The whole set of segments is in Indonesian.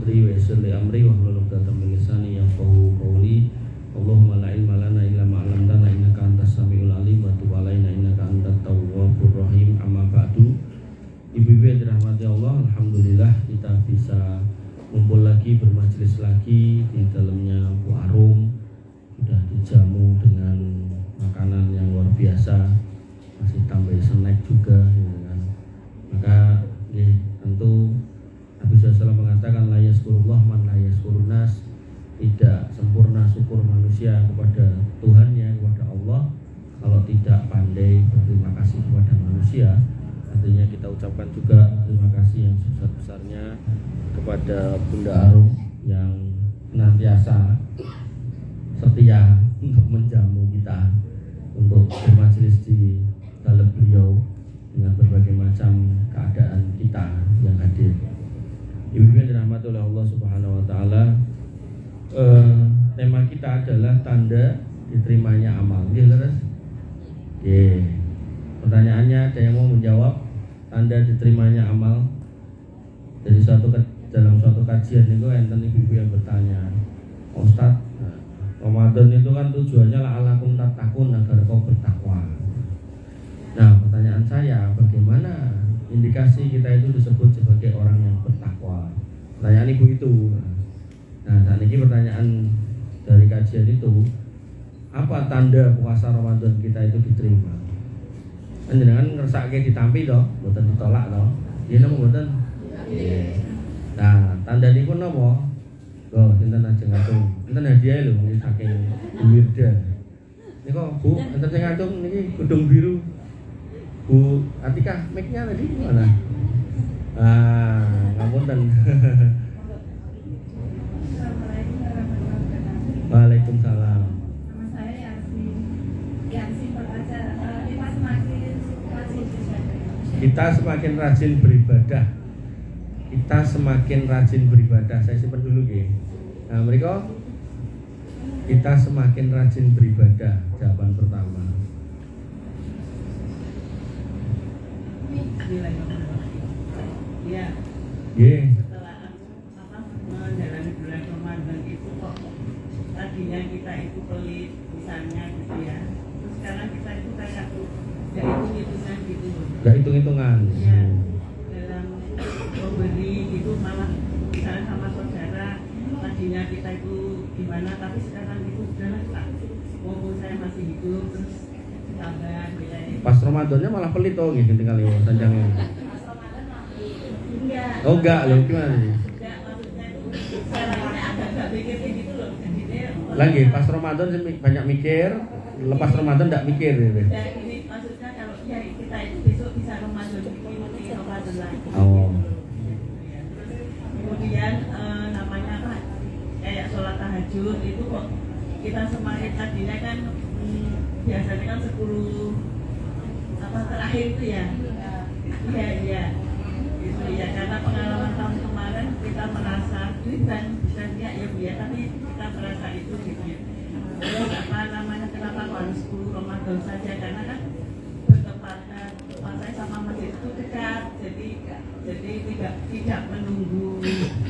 sadri wa yassir li amri wahlul 'uqdatam min lisani yafqahu qawli. Allahumma la ilma lana illa ma 'allamtana innaka antas samiul alim wa tub 'alaina innaka antat tawwabur rahim. Amma ba'du. Ibu-ibu yang dirahmati Allah, alhamdulillah kita bisa kumpul lagi, bermajelis lagi di dalamnya warung. Sudah dijamu dengan makanan yang luar biasa, masih tambah snack juga ya kan. Maka tentu Nabi SAW mengatakan la yaskurullah man la yaskurunnas. Tidak sempurna syukur manusia kepada Tuhannya, kepada Allah, kalau tidak pandai berterima kasih kepada manusia. Artinya kita ucapkan juga terima kasih yang sebesar-besarnya kepada Bunda Arum yang senantiasa setia untuk menjamu kita, untuk bermajelis di dalam beliau dengan berbagai macam keadaan kita yang hadir. Ibu-ibu yang dirahmati oleh Allah Subhanahu wa taala, tema kita adalah tanda diterimanya amal. Nggih, leres? Nggih. Pertanyaannya ada yang mau menjawab tanda diterimanya amal? Dari dalam suatu kajian itu enten ibu-ibu yang bertanya, Ustaz, Ramadan itu kan tujuannya la'alakum tattaqun, agar kau bertakwa. Nah, pertanyaan saya, bagaimana indikasi kita itu disebut sebagai orang yang bertakwa? Pertanyaan ibu itu. Nah, saat ini pertanyaan dari kajian itu, apa tanda puasa Ramadan kita itu diterima? Jangan ngersake ditampi toh, mboten ditolak toh. Iya napa mboten? Iya. Nah, tanda niku napa? Loh, sinten ajeng ngatung. Enten hadiah lho niki saking Wirda. Niku Bu, enten sing ngatung niki gedung biru. Bu Atika, mic-nya tadi mana? Ngapunten. Waalaikumsalam. Nama saya Yansi berbaca. Kita semakin rajin beribadah. Kita semakin rajin beribadah. Saya simpan dulu nggih. Nah, mereka kita semakin rajin beribadah. Jawaban pertama. Ya. Nggih. Setelah menjalani bulan Ramadan itu kok tadinya kita itu pelit misalnya gitu ya. Terus sekarang kita itu kayak gak hitung-hitungan gitu. Gak hitung-hitungan. Ya. Dalam memberi itu malah misalnya sama saudara, tadinya kita itu gimana, tapi sekarang itu udahlah tak. Walaupun saya masih hidup terus tambah ya. Pas Ramadannya malah pelit toh nggih tinggal lewat tanjangnya. Enggak. Oh enggak, loh gimana nih? Enggak, maksudnya itu sekarang ini agak mikir gitu loh. Lagi pas Ramadan banyak mikir, lepas Ramadan enggak mikir gitu. Ya ini maksudnya kalau ya kita itu besok bisa Ramadan ini Ramadan lagi. Oh. Kemudian namanya apa? Kayak sholat tahajud itu kok kita semakin tadinya kan biasanya kan 10 apa terakhir itu ya. Iya. Itu ya karena pengalaman tahun kemarin kita merasa bukan ya Bu ya, tapi kita merasa itu gitu ya. Terus apa namanya kenapa harus 10 Ramadan saja, karena kan bertepatan puasa sama masjid itu dekat, jadi tidak menunggu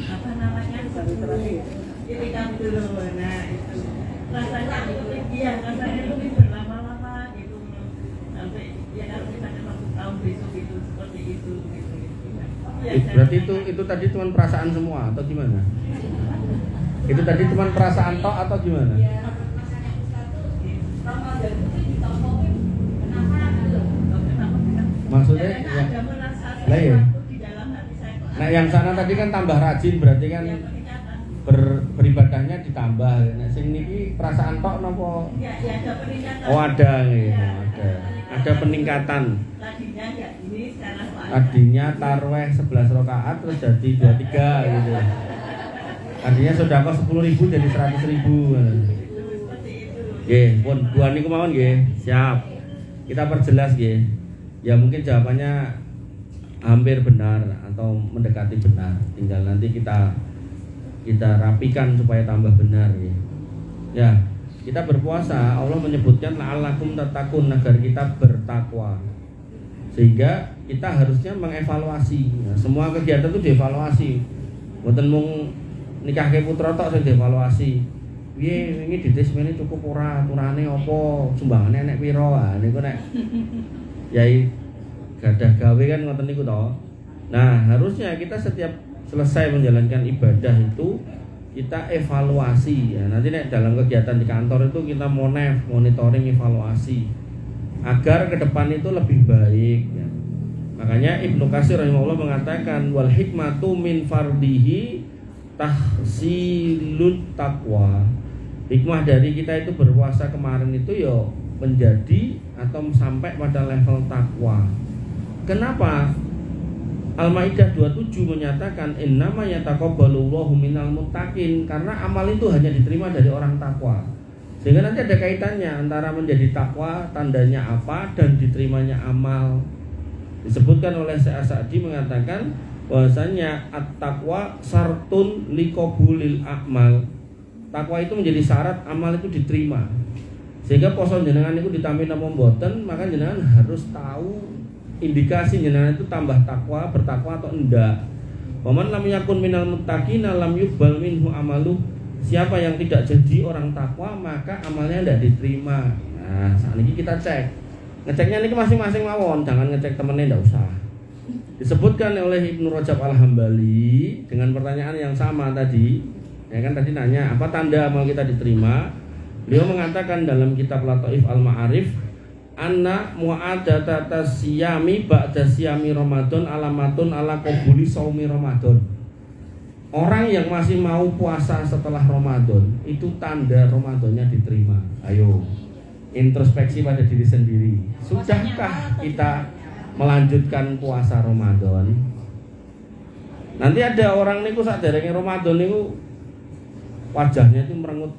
apa namanya ketika dulu. Nah itu rasanya lebih berlama-lama gitu sampai ya kalau kita satu tahun besok itu seperti itu gitu. Ya, Berarti itu tadi cuma perasaan semua atau gimana? Itu tadi cuma perasaan tok atau gimana? Maksudnya ya. Lah ya. Nah, yang sana tadi kan tambah rajin, berarti kan beribadahnya ditambah. Nah, sing niki perasaan tok napa? Ya ada peningkatan. Oh, ada nggih, ada. Ada peningkatan. Tadinya ya ini sekarang Tadinya tarweh 11 rakaat terus jadi 23 gitu. Tadinya sedekah 10.000 jadi 100.000. Nggih, pun buan niku mawon nggih. Siap. Kita perjelas nggih. Ya mungkin jawabannya hampir benar atau mendekati benar. Tinggal nanti kita rapikan supaya tambah benar ya. Ya, kita berpuasa, Allah menyebutkan la'allakum tattaqun, agar kita bertakwa. Sehingga kita harusnya mengevaluasi. Nah, semua kegiatan itu dievaluasi. Mboten mung nikahke putra tok sing dievaluasi. Piye wingi dites mene cukup ora, aturane apa, sumbangane enek pira. Niku nek yai gadah gawe kan ngoten niku to. Nah, harusnya kita setiap selesai menjalankan ibadah itu kita evaluasi ya. Nanti nek dalam kegiatan di kantor itu kita monitoring evaluasi agar ke depan itu lebih baik ya. Makanya Ibnu Katsir rahimahullah mengatakan wal hikmatu min fardihi tahsilut taqwa. Hikmah dari kita itu berpuasa kemarin itu ya menjadi atau sampai pada level takwa. Kenapa? Al-Maidah 27 menyatakan innama yataqabbalullahu minal muttaqin, karena amal itu hanya diterima dari orang takwa. Sehingga nanti ada kaitannya antara menjadi takwa tandanya apa dan diterimanya amal. Disebutkan oleh Syekh As-Sa'di mengatakan bahwasanya at-taqwa syartun liqabulil a'mal. Takwa itu menjadi syarat amal itu diterima. Sehingga poso jenengan itu ditampi napa mboten, maka jenengan harus tahu indikasi jenengan itu tambah takwa, bertakwa atau enggak. Waman lam yakun minal muttaqina lam yuqbal minhu amalu. Siapa yang tidak jadi orang takwa maka amalnya tidak diterima. Nah, saat ini kita cek. Ngeceknya ini masing-masing mawon, jangan ngecek temennya enggak usah. Disebutkan oleh Ibnu Rajab Al-Hambali dengan pertanyaan yang sama tadi. Ya kan tadi nanya apa tanda amal kita diterima. Beliau mengatakan dalam kitab Lataif Al-Ma'arif, anna mu'adata tasyami ba'da siyami Ramadan alamatun ala qabuli shaumi Ramadan. Orang yang masih mau puasa setelah Ramadan itu tanda Ramadannya diterima. Ayo introspeksi pada diri sendiri. Sudahkah kita melanjutkan puasa Ramadan? Nanti ada orang niku saderenge Ramadan niku wajahnya itu merengut.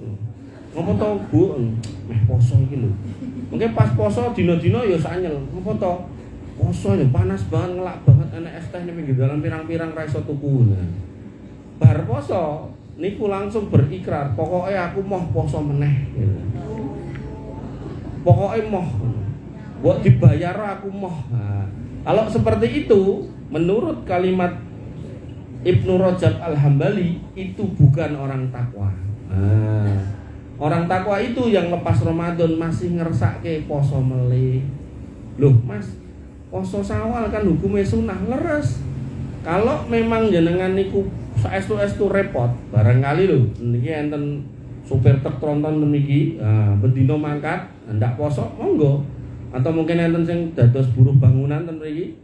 Ngopo to, Bu? Meh poso iki lho. Mungkin pas poso dino-dino ya sanyel. Ngopo to? Poso ya panas banget, ngelak banget, enek es teh ning pinggir dalan pirang-pirang ra iso tuku. Bar poso niku langsung berikrar, pokoknya aku mau poso meneh. Pokoknya mau. Buat dibayar aku mau. Nah, kalau seperti itu, menurut kalimat Ibnu Rajab Al-Hambali itu bukan orang takwa. Nah, orang takwa itu yang lepas Ramadan masih ngersake poso melih. Loh, Mas, poso Syawal kan hukumnya sunah, leres. Kalau memang jenengan niku saestu-estu repot, barangkali lho niki enten supir truk tronton niki, bendina mangkat ndak poso monggo. Atau mungkin enten sing dados buruh bangunan ten mriki.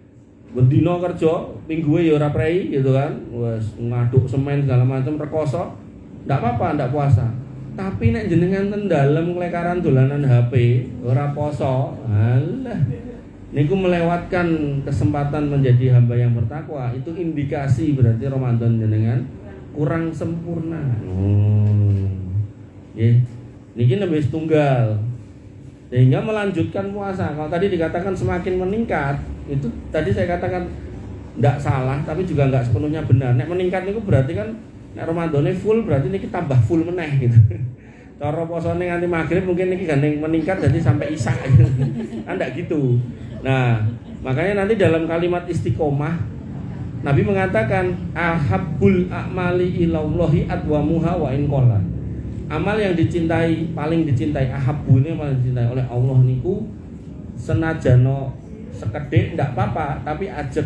Bendina kerja, mingguwe ya ora prei gitu kan. Wes ngaduk semen segala macam rekoso. Ndak apa-apa, ndak puasa. Tapi nek jenengan ten dalem klekaran dolanan HP, ora poso, alah. Niku melewatkan kesempatan menjadi hamba yang bertakwa. Itu indikasi berarti Ramadan jenengan kurang sempurna. Nggih. Niki nembe tunggal. Sehingga melanjutkan puasa. Kalau tadi dikatakan semakin meningkat, itu tadi saya katakan tidak salah, tapi juga nggak sepenuhnya benar. Nek meningkat itu berarti kan nek Ramadane full berarti niki tambah full meneh gitu. Cara posone nganti maghrib mungkin niki gandeng meningkat jadi sampai isya gitu. Kan enggak gitu. Nah, makanya nanti dalam kalimat istiqomah Nabi mengatakan ahabbul a'mali ilallahi adwamuha wa in qalla. Amal yang dicintai, paling dicintai, ahabbune paling dicintai oleh Allah niku senajano sekedhik ndak apa-apa, tapi ajeg.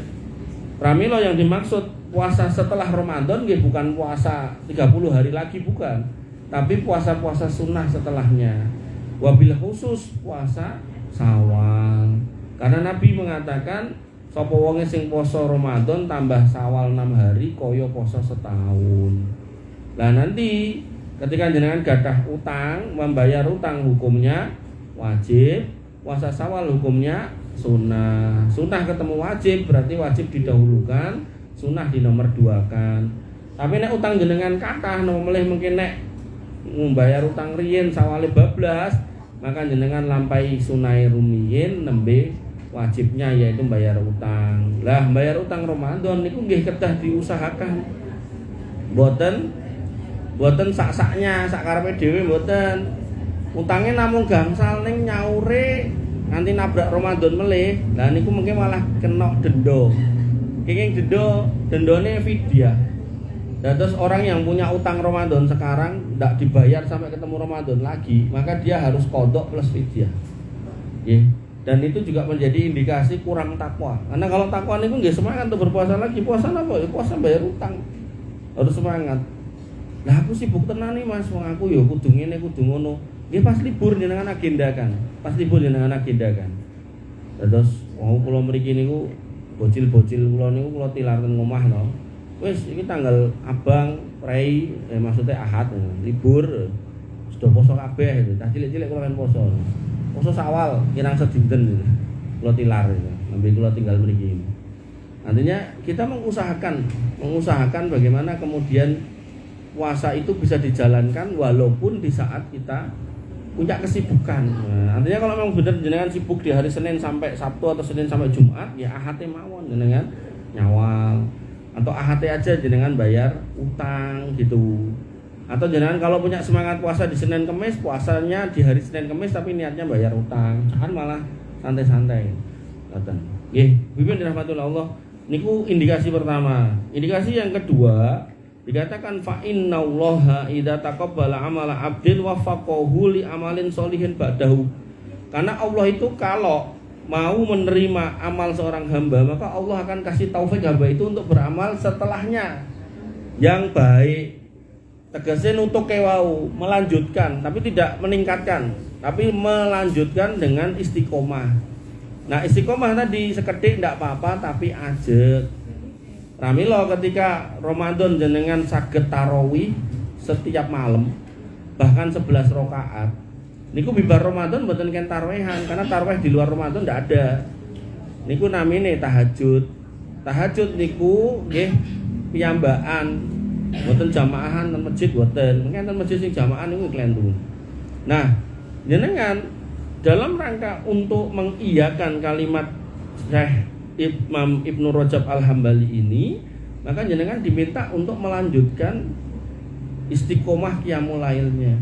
Pramila yang dimaksud puasa setelah Ramadan nggih bukan puasa 30 hari lagi bukan, tapi puasa-puasa sunnah setelahnya. Wabil khusus puasa Syawal. Karena Nabi mengatakan sapa wonge sing poso Ramadan tambah Syawal 6 hari kaya poso setahun. Lah nanti ketika jenengan gadah utang, membayar utang hukumnya wajib, puasa Syawal hukumnya sunnah. Sunnah ketemu wajib berarti wajib didahulukan, sunnah dinomor 2-kan. Tapi nek utang jenengan kathah nomor melih mungkin nek membayar utang riyen Syawale bablas, maka jenengan lampahi sunai rumiyin nembe wajibnya yaitu bayar utang. Lah bayar utang Ramadan niku nggih kedah diusahakan. Mboten sak-saknya, sak karepe dhewe mboten. Utange namung gangsal ning nyaure nganti nabrak Ramadan melih. Lah niku mungkin malah kena denda. Kenging dendane fidyah. Dan terus orang yang punya utang Ramadan sekarang tidak dibayar sampai ketemu Ramadan lagi, maka dia harus qadha plus fidyah. Nggih. Dan itu juga menjadi indikasi kurang takwa. Karena kalau takwa niku nggih semangat untuk berpuasa lagi. Puasa apa? Ya puasa bayar utang. Harus semangat. Lah aku sibuk tenan nih Mas, wong aku ya kudu ngene kudu ngono. Nggih pas libur jenengan agendakan. Pas libur jenengan agendakan. Terus wong kula mriki niku bocil-bocil kula niku kula tilarken ngomah no. Wis iki tanggal Abang, Prei, maksudnya Ahad, libur. Sudah poso kabeh itu. Tah cilik-cilik kula kan poso. Poso Sawal kirang sedinten itu. Kula tilar itu. Sampai kula tinggal mriki. Artinya kita mengusahakan bagaimana kemudian puasa itu bisa dijalankan walaupun di saat kita punya kesibukan. Nah, artinya kalau memang benar jenengan sibuk di hari Senin sampai Sabtu atau Senin sampai Jumat, ya ahate mawon jenengan nyawal. Atau ahate aja jenengan bayar utang gitu. Atau jenengan kalau punya semangat puasa di Senin Kemis, puasanya di hari Senin Kemis tapi niatnya bayar utang. Kan malah santai-santai. Ngoten. Nggih, Bibi dirahmati Allah. Niku indikasi pertama. Indikasi yang kedua, dikatakan fa innallaha idza taqabbala amala 'abdin wa faqahu li amalin sholihin ba'dahu. Karena Allah itu kalau mau menerima amal seorang hamba, maka Allah akan kasih taufik hamba itu untuk beramal setelahnya yang baik. Tegasnya nutuk kewau, melanjutkan, tapi tidak meningkatkan, tapi melanjutkan dengan istiqomah. Nah istiqomah tadi sekedhik tidak apa-apa, tapi ajeg. Ramilo ketika Ramadan jenengan saged tarawih setiap malam, bahkan 11 rakaat. Niku bibar Ramadan mboten ken tarawih-an, karena tarawih di luar Ramadan ndak ada. Niku namine tahajud. Tahajud niku nggih piyambakan, mboten jamaahan nang masjid mboten. Mungkin nang masjid sing jamaahan niku klentu. Nah, jenengan dalam rangka untuk mengiyakan kalimat Syekh Imam Ibnu Rajab Al-Hambali ini, maka jenengan diminta untuk melanjutkan istiqomah qiyamul lailnya.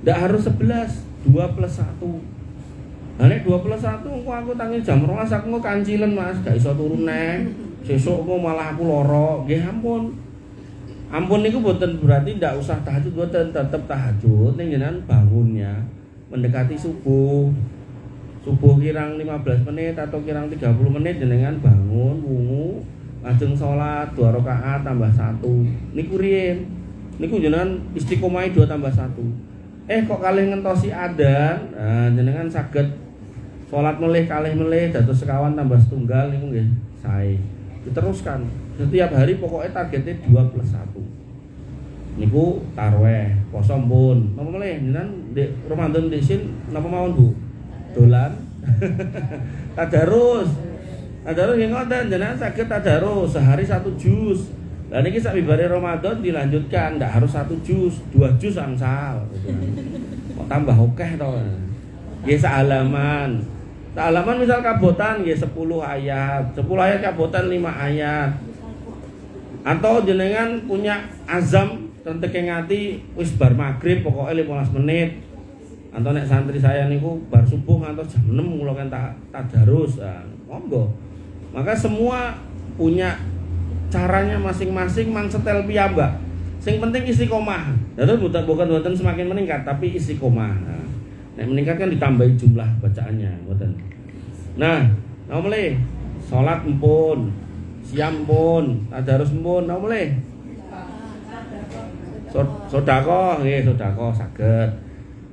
Ndak harus 11, 2 plus 1. Nah nek 2 plus 1 engko aku tangi jam 12 aku engko kancilen Mas, gak iso turu neh. Sesuk engko malah aku lara. Nggih ampun. Ampun niku mboten berarti ndak usah tahajud, mboten, tetep tahajud ning jenengan bangunnya mendekati subuh. Subuh kirang 15 menit atau kirang 30 menit jenengan bangun, wungu, lajeng salat 2 rakaat tambah 1. Niku riyen. Niku jenengan istiqomah 2 tambah 1. Kok kalih ngentosi adzan, nah, jenengan saged salat melih kalih melih dados sekawan tambah setunggal niku nggih sae. Diteruskan. Setiap hari pokoknya targetnya 2 plus 1. Niku tarawih, poso pun. Napa melih jenengan di Ramadan disin napa mawon Bu? Dolan. Tadarus. Tadarus nggih ngoten, jenengan saged tadarus sehari 1 juz. Lah niki sak bibare Ramadan dilanjutkan, ndak harus 1 juz, 2 juz angsal gitu. Kok tambah akeh to. Nggih sak halaman. Sak halaman misal kabotan nggih 10 ayat. 10 ayat kabotan 5 ayat. Atau jenengan punya azam tenteke ngati wis bar magrib pokoknya 15 menit. Atau nek santri saya niku bar subuh ngantos jam 6 kula kan tadarus. Nah, monggo. Maka semua punya caranya masing-masing mang setel piyambak. Sing penting istiqomah. Terus bukan semakin meningkat tapi istiqomah. Nah, nek meningkat kan ditambahi jumlah bacaannya, mboten. Nah, nomle salat empun, siam pun, tadarus pun, nomle. Sedekah nggih, sedekah saged.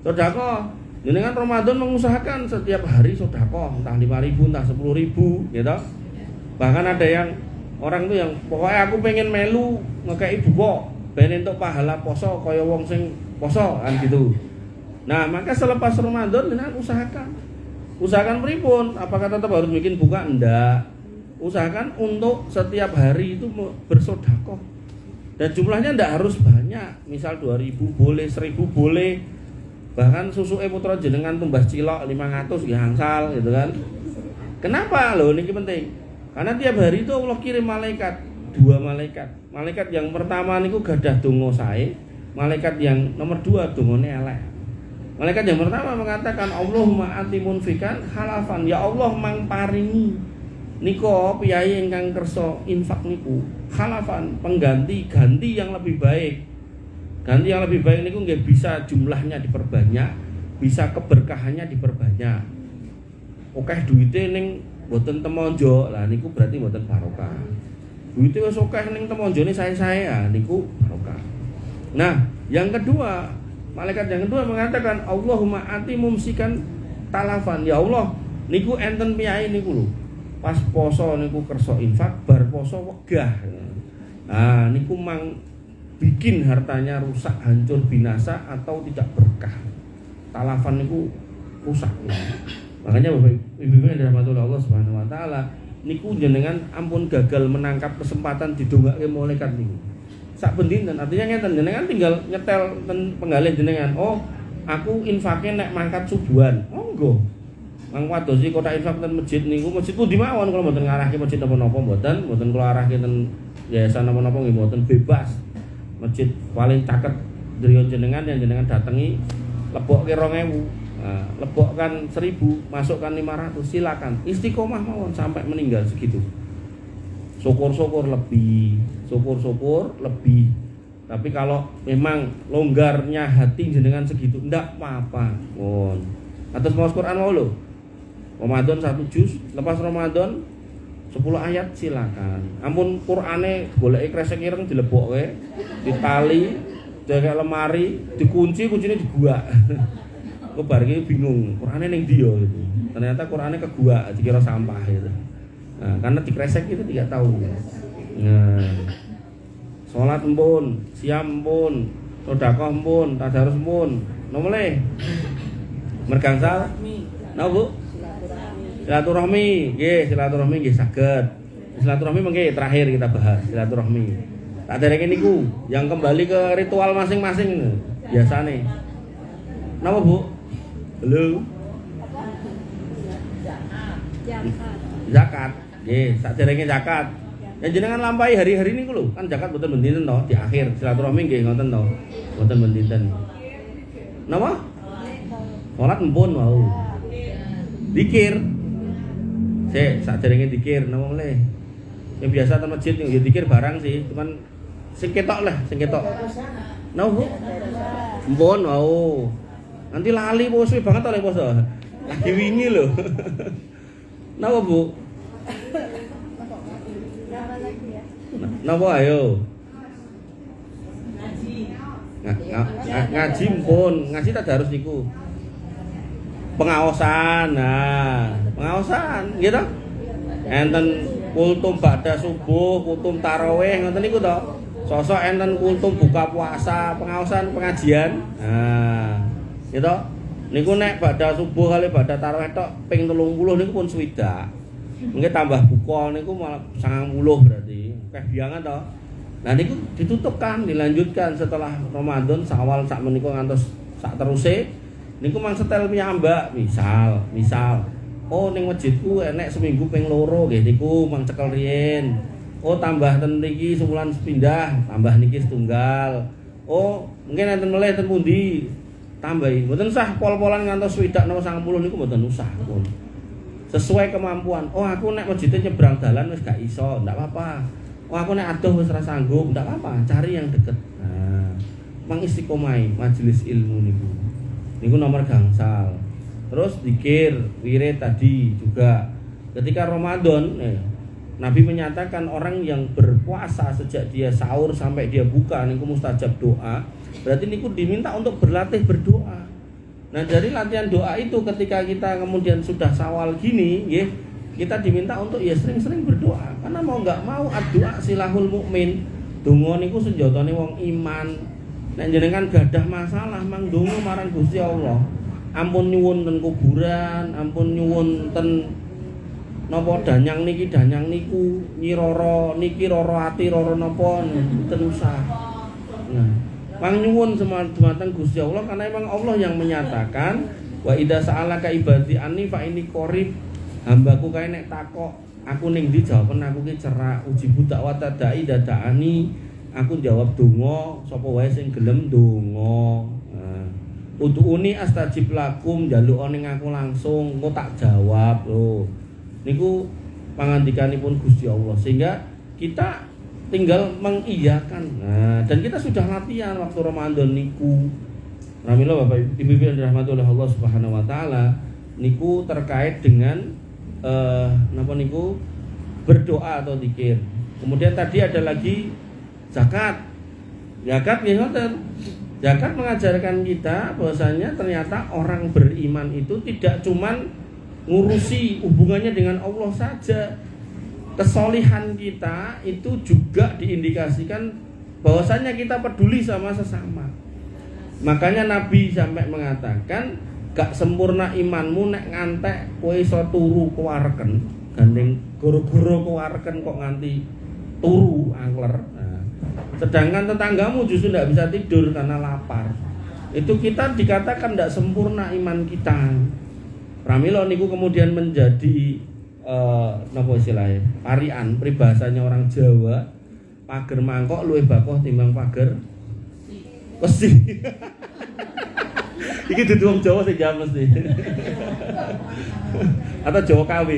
Sedekah jenengan Ramadan mengusahakan setiap hari sedekah, entah 5.000 entah 10.000 gitu. Bahkan ada yang orang tuh yang pokoknya aku pengen melu ngekei buku ben entuk pahala poso kaya wong sing poso kan gitu. Nah, maka selepas Ramadan jenengan usahakan pripun? Apakah tetap harus bikin buka? Enggak. Usahakan untuk setiap hari itu bersedekah. Dan jumlahnya enggak harus banyak. Misal 2.000 boleh, 1.000 boleh. Bahkan susuke putra jenengan tumbas cilok 500 nggih angsal gitu kan. Kenapa? Loh niki penting. Karena tiap hari itu Allah kirim malaikat, 2 malaikat. Malaikat yang pertama niku gadah donga sae, malaikat yang nomor 2 dongane elek. Malaikat yang pertama mengatakan Allahumma ati munfikan halafan, ya Allah mangparingi Niko piyai ingkang kersa infak niku khalafan ganti yang lebih baik. Ganti yang lebih baik niku nggih bisa jumlahnya diperbanyak, bisa keberkahannya diperbanyak. Akeh duwite ning mboten temonjo, lah niku berarti mboten barokah. Duwite wis akeh ning temonjone sae-sae niku barokah. Nah, yang kedua, malaikat yang kedua mengatakan Allahumma ati mumsikan talafan. Ya Allah, niku enten piyai niku lho. Pas poso niku kersa infak, bar poso wegah. Nah, niku mang bikin hartanya rusak, hancur, binasa atau tidak berkah. Talafan niku rusak. Makanya Bapak Ibu yang dirahmati Allah Subhanahu wa taala, niku jenengan ampun gagal menangkap kesempatan didongake malaikat niku. Sak bendinten artinya ngeten, jenengan tinggal nyetel ten penggalih jenengan. Oh, aku infake nek mangkat subuhan. Monggo. Mang wadosi kota infak ten masjid niku, masjid pundi mawon kula mboten ngarahke masjid napa-napa mboten kula arahke ten yayasan napa-napa nggih mboten, bebas. Masjid paling caket driya jenengan yang jenengan datangi lebokke 2000. Nah, lebokkan 1000, masukkan 500, silakan. Istiqomah mawon sampai meninggal segitu. Syukur-syukur lebih. Tapi kalau memang longgarnya hati jenengan segitu, ndak apa-apa. Mohon. Atas maos Quran mau lho. Ramadan 1 juz, lepas Ramadan 10 ayat silakan. Ampun Qur'ane goleki kresek ireng dilebokke, ditali, jaga lemari, dikunci, kuncine di gua. Kok bar iki bingung, Qur'ane ning ndi yo gitu. Ternyata Qur'ane ke gua, dikira sampah gitu. Nah, karena dikresek itu tidak tahu. Nah, salat empun, siam empun, sedekah empun, tadarus empun. Nomole mergangsal. Nah, Bu. Silaturahmi, nggih saged. Silaturahmi mengke terakhir kita bahas silaturahmi. Tak dereke niku yang kembali ke ritual masing-masing biasane. Napa, Bu? Halo. Zakat. Nggih, saderenge zakat. Ya jenengan lampahi hari-hari niku lho, kan zakat mboten bendinten to, di akhir silaturahmi nggih ngoten to. Mboten bendinten. Napa? Salat empun wau. Zikir. Saderenge dikir napa meneh. Yang biasa teng masjid ya dikir barang sih, cuman sing ketok lah, sing ketok. Napa, Bu? Empun wau. Nanti lali suwe banget oleh poso. Lagi wingi lho. Napa, Bu? Napa ayo? Ngaji empun, ngaji tadarus niku. Pengaosan, nah, pengaosan, gitu. Enten kultum ba'da subuh, kultum tarawih, ngoten niku to. Sosok enten kultum buka puasa, pengaosan, pengajian. Nah, gitu. Niku nek ba'da subuh kali ba'da tarawih tok ping 30 niku pun swidak. Mungkin tambah buka niku malah 90 berarti. Kebiangan to. Nah niku ditutupkan, dilanjutkan setelah Ramadan, Syawal sak menika ngantos sak teruse. Niku mang setel piyambak, misal. Oh ning masjidku enek seminggu ping 2 nggih niku mang cekel riyin. Oh tambah ten mriki sebulan sepindah, tambah niki setunggal. Oh mungkin enten meleh ten pundi tambahi. Mboten sah pol-polan ngantos 60 napa 90 niku mboten usah pun. Sesuai kemampuan. Oh aku nek masjidnya nyebrang dalan wis gak iso, ndak apa-apa. Oh aku nek adoh wis ora sanggup, ndak apa-apa, cari yang deket. Nah, mang istiqomah majelis ilmu niku. Niku nomor gangsal. Terus zikir, wirid tadi juga. Ketika Ramadan, Nabi menyatakan orang yang berpuasa sejak dia sahur sampai dia buka niku mustajab doa. Berarti niku diminta untuk berlatih berdoa. Nah, dari latihan doa itu ketika kita kemudian sudah Syawal gini, nggih, kita diminta untuk ya sering-sering berdoa. Karena mau enggak mau doa silahul mukmin. Donga niku senjatane wong iman. Nek jenengan gadah masalah mang donga marang Gusti Allah. Ampun nyuwun ten kuburan, ampun nyuwun ten napa danyang niku, Nyi Roro niki Roro ati Roro napa ten usah. Nah, mang nyuwun dumateng Gusti Allah karena memang Allah yang menyatakan wa idza sa'alaka ibadi anni fa inni qarib. Hambaku kae nek takok aku ning ndi jawaben aku ki cerak uji budak wa tadai dadaani. Aku jawab donga, sapa wae sing gelem donga. Nah, ud'uni astajib lakum, njaluk ning aku langsung, engko tak jawab lho. Niku pangandikanipun Gusti Allah, sehingga kita tinggal mengiyakan. Nah, dan kita sudah latihan waktu Ramadan niku. Pramila Bapak Ibu yang dirahmati oleh Allah Subhanahu wa taala, niku terkait dengan napa niku berdoa atau zikir. Kemudian tadi ada lagi zakat. Zakat nggih ngoten. Zakat mengajarkan kita bahwasanya ternyata orang beriman itu tidak cuman ngurusi hubungannya dengan Allah saja. Kesolihan kita itu juga diindikasikan bahwasanya kita peduli sama sesama. Makanya Nabi sampai mengatakan, gak sempurna imanmu nek ngantek kowe iso turu kewarken, gandeng goro-goro kewarken kok nganti turu angler. Nah, sedangkan tetanggamu justru tidak bisa tidur karena lapar. Itu kita dikatakan tidak sempurna iman kita. Pramila niku kemudian menjadi napa istilahnya? Parian peribahasanya orang Jawa, pager mangkok luwih bakoh timbang pager besi. Iki dudu wong Jawa sing jawab mesti. Atau Jawa KW.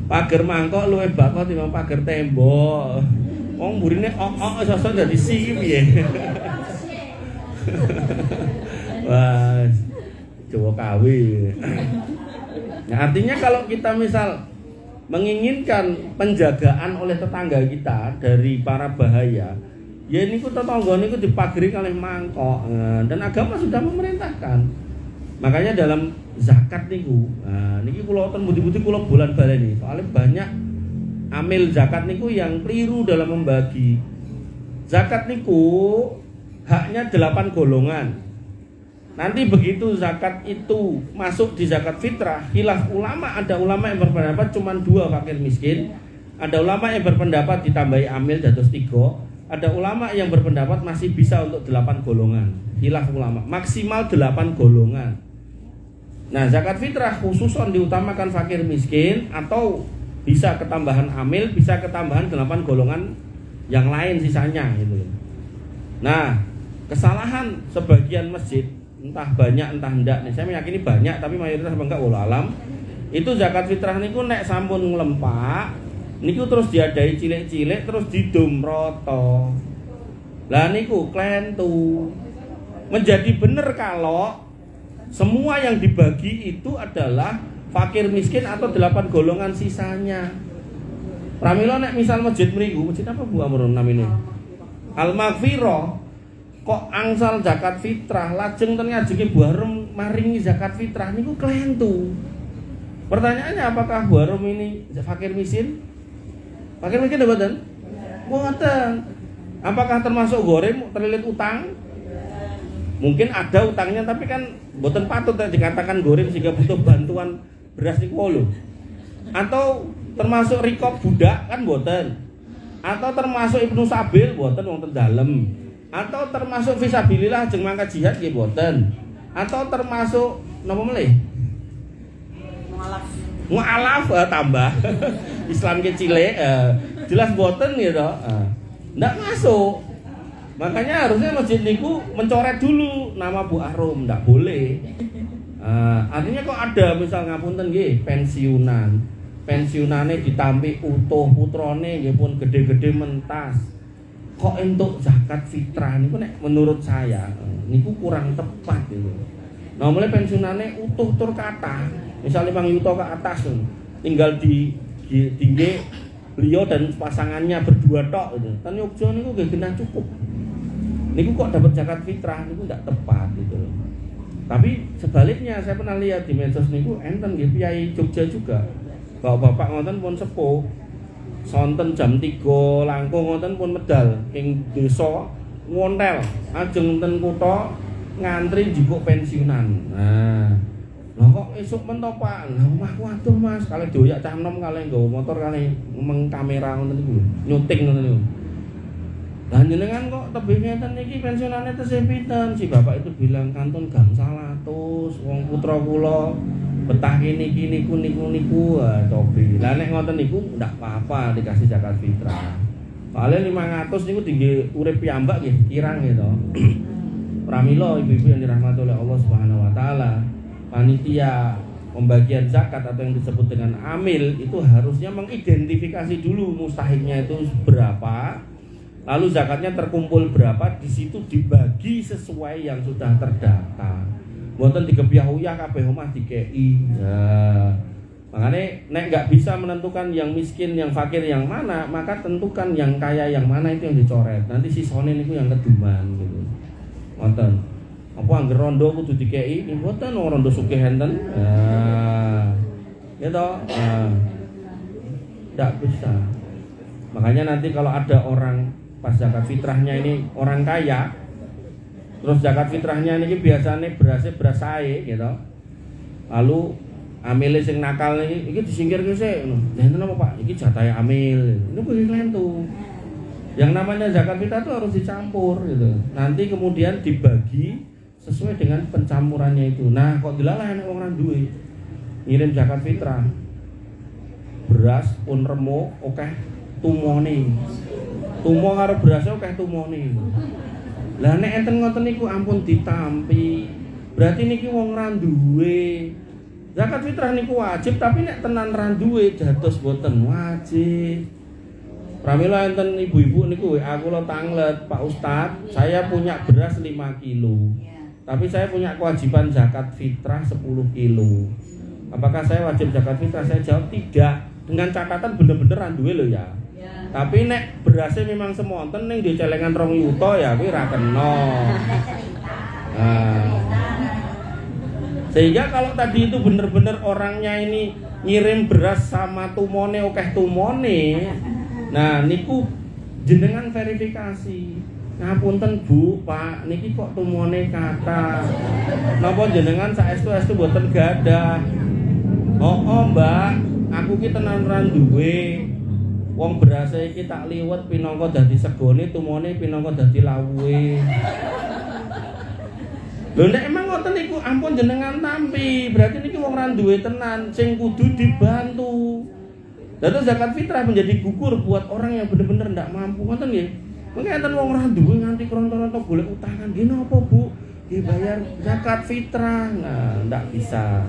Pager mangkok luwih bakoh timbang pager tembok. Wong mburine sosok dadi si piye. Wah, Jawa KW. Nah, artinya kalau kita misal menginginkan penjagaan oleh tetangga kita dari para bahaya, ya niku tetangga niku dipageri kalih mangkok. Dan agama sudah memerintahkan. Makanya dalam zakat niku, niki kula wonten budi-budi kula bolan baleni. Soalnya banyak amil zakat niku yang keliru dalam membagi. Zakat niku haknya 8 golongan. Nanti begitu zakat itu masuk di zakat fitrah, khilaf ulama, ada ulama yang berpendapat cuma 2 fakir miskin, ada ulama yang berpendapat ditambahi amil dados 3, ada ulama yang berpendapat masih bisa untuk 8 golongan. Khilaf ulama, maksimal 8 golongan. Nah, zakat fitrah khususon diutamakan fakir miskin atau bisa ketambahan amil, bisa ketambahan 8 golongan yang lain sisanya gitu. Nah, kesalahan sebagian masjid, entah banyak entah enggak nih, saya meyakini banyak tapi mayoritas enggak wallahu alam, itu zakat fitrah niku nek sampun nglempak niku terus diadai cilik-cilik terus didumroto. Lah niku klentu. Menjadi bener kalau semua yang dibagi itu adalah fakir miskin atau 8 golongan sisanya. Pramila nek misal masjid mriku, masjid apa Bu Amrun namine? Al-Maghfirah kok angsal zakat fitrah lajeng ten ngajenge Bu Harum maringi zakat fitrah niku klentu. Pertanyaannya, apakah Bu Harum ini fakir miskin? Fakir miskin mboten? Mboten. Apakah termasuk gorem terlilit utang? Mungkin ada utangnya tapi kan mboten patut dikatakan gorem sehingga butuh bantuan beras niku lho. Atau termasuk rikop budak kan mboten. Atau termasuk Ibnu Sabil mboten wong ten dalem. Atau termasuk fisabilillah jeung mangkat jihad nggih mboten. Atau termasuk napa meneh? Mu'alaf tambah. Islam ke cilik jelas mboten ya toh. Ndak masuk. Makanya harusnya masjid niku mencoret dulu nama Bu Arum, ndak boleh. Artinya kok ada misal ngapunten nggih pensiunan. Pensiunane ditampi utuh putrane nggih pun gede-gede mentas. Kok entuk zakat fitrah niku nek menurut saya niku kurang tepat gitu. Nah, mulai pensiunane utuh tur kata, misalnya 5 juta ke atas tinggal di tinggi beliau dan pasangannya berdua tok gitu. Ten Yogya niku nggih genah cukup. Niku kok dapat zakat fitrah niku enggak tepat gitu loh. Tapi sebaliknya saya pernah lihat di medsos niku enten nggih piyai Jogja juga. Bapak-bapak ngoten pun sepuh sonten jam 3 langkung ngoten pun medal ing desa ngontel ajeng ten kutha ngantri njikuk pensiunan. Nah, lha kok esuk mentok Pak? Lah omahku aduh Mas, kalih doyak cah enom kalih nggawa motor kalih meng kamera ngoten niku nyuting ngoten niku. Lah jenengan kok tebih ngeten iki pensiunane tesih pinten? Si bapak itu bilang kantun gangsal 100 wong putra kula betah niki niku tobi. Lah nek ngoten niku ndak apa-apa dikasih zakat fitrah. Soalnya 500 niku tinggi urip piyambak nggih kirang gitu. Pramila ibu-ibu yang dirahmati oleh Allah Subhanahu wa taala, panitia pembagian zakat atau yang disebut dengan amil itu harusnya mengidentifikasi dulu mustahiknya itu berapa, lalu zakatnya terkumpul berapa, di situ dibagi sesuai yang sudah terdata. Mboten digebyah-uyah kabeh omah dikei. Ya. Makanya nek nggak bisa menentukan yang miskin, yang fakir yang mana, maka tentukan yang kaya yang mana, itu yang dicoret. Nanti sisone niku yang keduman gitu. Wonten. Apa angger rondo kudu dikei? Mboten rondo sugih enten. Ya toh. Nggak bisa. Makanya nanti kalau ada orang pas zakat fitrahnya ini orang kaya, terus zakat fitrahnya ini biasanya beras sae gitu. Lalu amile sing nakal iki disingkirke sik. Enten apa Pak? Iki jatahe amil. Ini kuwi lentu. Yang namanya zakat fitrah itu harus dicampur gitu. Nanti kemudian dibagi sesuai dengan pencampurannya itu. Nah, kok dilalah enek wong ra duwe. Ngirim zakat fitrah. Beras pun remo akeh tumone. Tumo karo beras akeh tumone. Lah nek enten ngoten niku ampun ditampi. Berarti niki wong ra duwe. Zakat fitrah niku wajib, tapi nek tenan ra duwe dados boten wajib. Pramila enten ibu-ibu niku aku lo tanglet, Pak Ustadz, saya punya beras 5 kilo. Tapi saya punya kewajiban zakat fitrah 10 kilo. Apakah saya wajib zakat fitrah? Saya jawab tidak. Dengan catatan bener-bener ra duwe lho ya. Tapi nek berasnya memang semonten ning di celengan 2 yuta ya kuwi ra kena. Sehingga kalau tadi itu bener-bener orangnya ini ngirim beras sama tumone akeh tumone. Nah, niku jenengan verifikasi. Ngapunten Bu, Pak, niki kok tumone kata. Napa jenengan saestu-estu boten gadah? Oh, Mbak, aku ki tenan ra duwe. Wong berase iki tak liwet pinangka dadi segone, tumone pinangka dadi lawuhe. Lho nek emang ngoten niku ampun jenengan tampi, berarti niki wong ra duwe tenan sing kudu dibantu. Lalu zakat fitrah menjadi gugur buat orang yang bener-bener ndak mampu, ngoten nggih. Mengke enten wong ra duwe nganti kronto-kronto golek utangan, nggih napa Bu? Nggih bayar zakat fitrah. Nah, ndak bisa.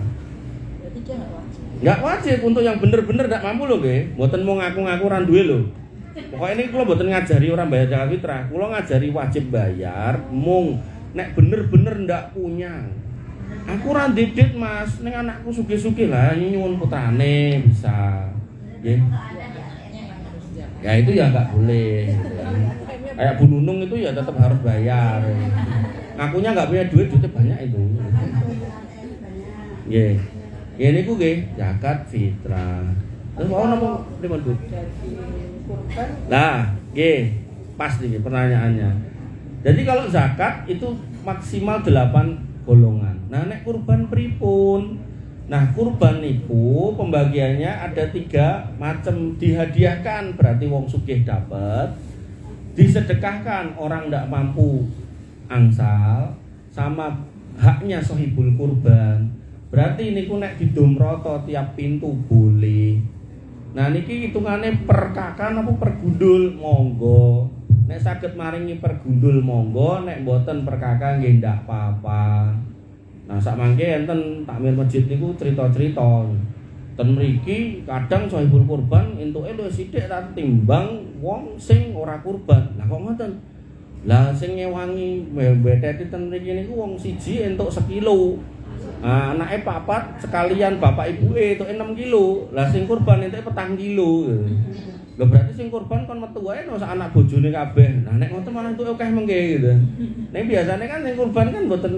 Nggak wajib untuk yang bener-bener ndak mampu lho nggih. Mboten mau ngaku-ngaku ra duwe lho. Pokoknya ini kula mboten ngajari orang bayar zakat fitrah, kula ngajari wajib bayar mung nek bener-bener ndak punya. Aku ra didit Mas, ning anakku sugih-sugih lah nyuwun putrane bisa. Nggih. Ya itu ya enggak boleh gitu. Kayak Bu Nunung itu ya tetap harus bayar. Ngakunya enggak punya duit, duitnya banyak itu. Nggih. Ya niku nggih, zakat fitrah. Terus mau napa pripun Bu? Nah, nggih, pas niki pertanyaannya. Jadi kalau zakat itu maksimal 8 golongan. Nah, nek kurban pripun? Nah, kurban niku pembagiannya ada 3 macam, dihadiahkan berarti wong sugih dapat, disedekahkan orang ndak mampu angsal, sama haknya sahibul kurban. Berarti niku nek didomroto tiap pintu boleh. Nah niki hitungane per kakan apa per gundul monggo. Nek saged maringi per gundul monggo, nek mboten per kakak nggih ndak apa-apa. Nah sak mangke enten takmir masjid niku cerita-cerita. Ten mriki kadang sahibul kurban entuke luwih sithik ta timbang wong sing ora kurban. Lah kok ngoten? Lah sing ngewangi mbeteti ten mriki niku wong siji entuk 1 kilo. Nah, anake 4 sekalian bapak ibuke entuk 6 kilo. Lah sing kurban entuk 4 kilo. Lho berarti sing kurban kon metu wae no sak anak bojone kabeh. Nah nek ngoten malah entuk akeh mengke gitu. Nek biasane kan sing kurban kan mboten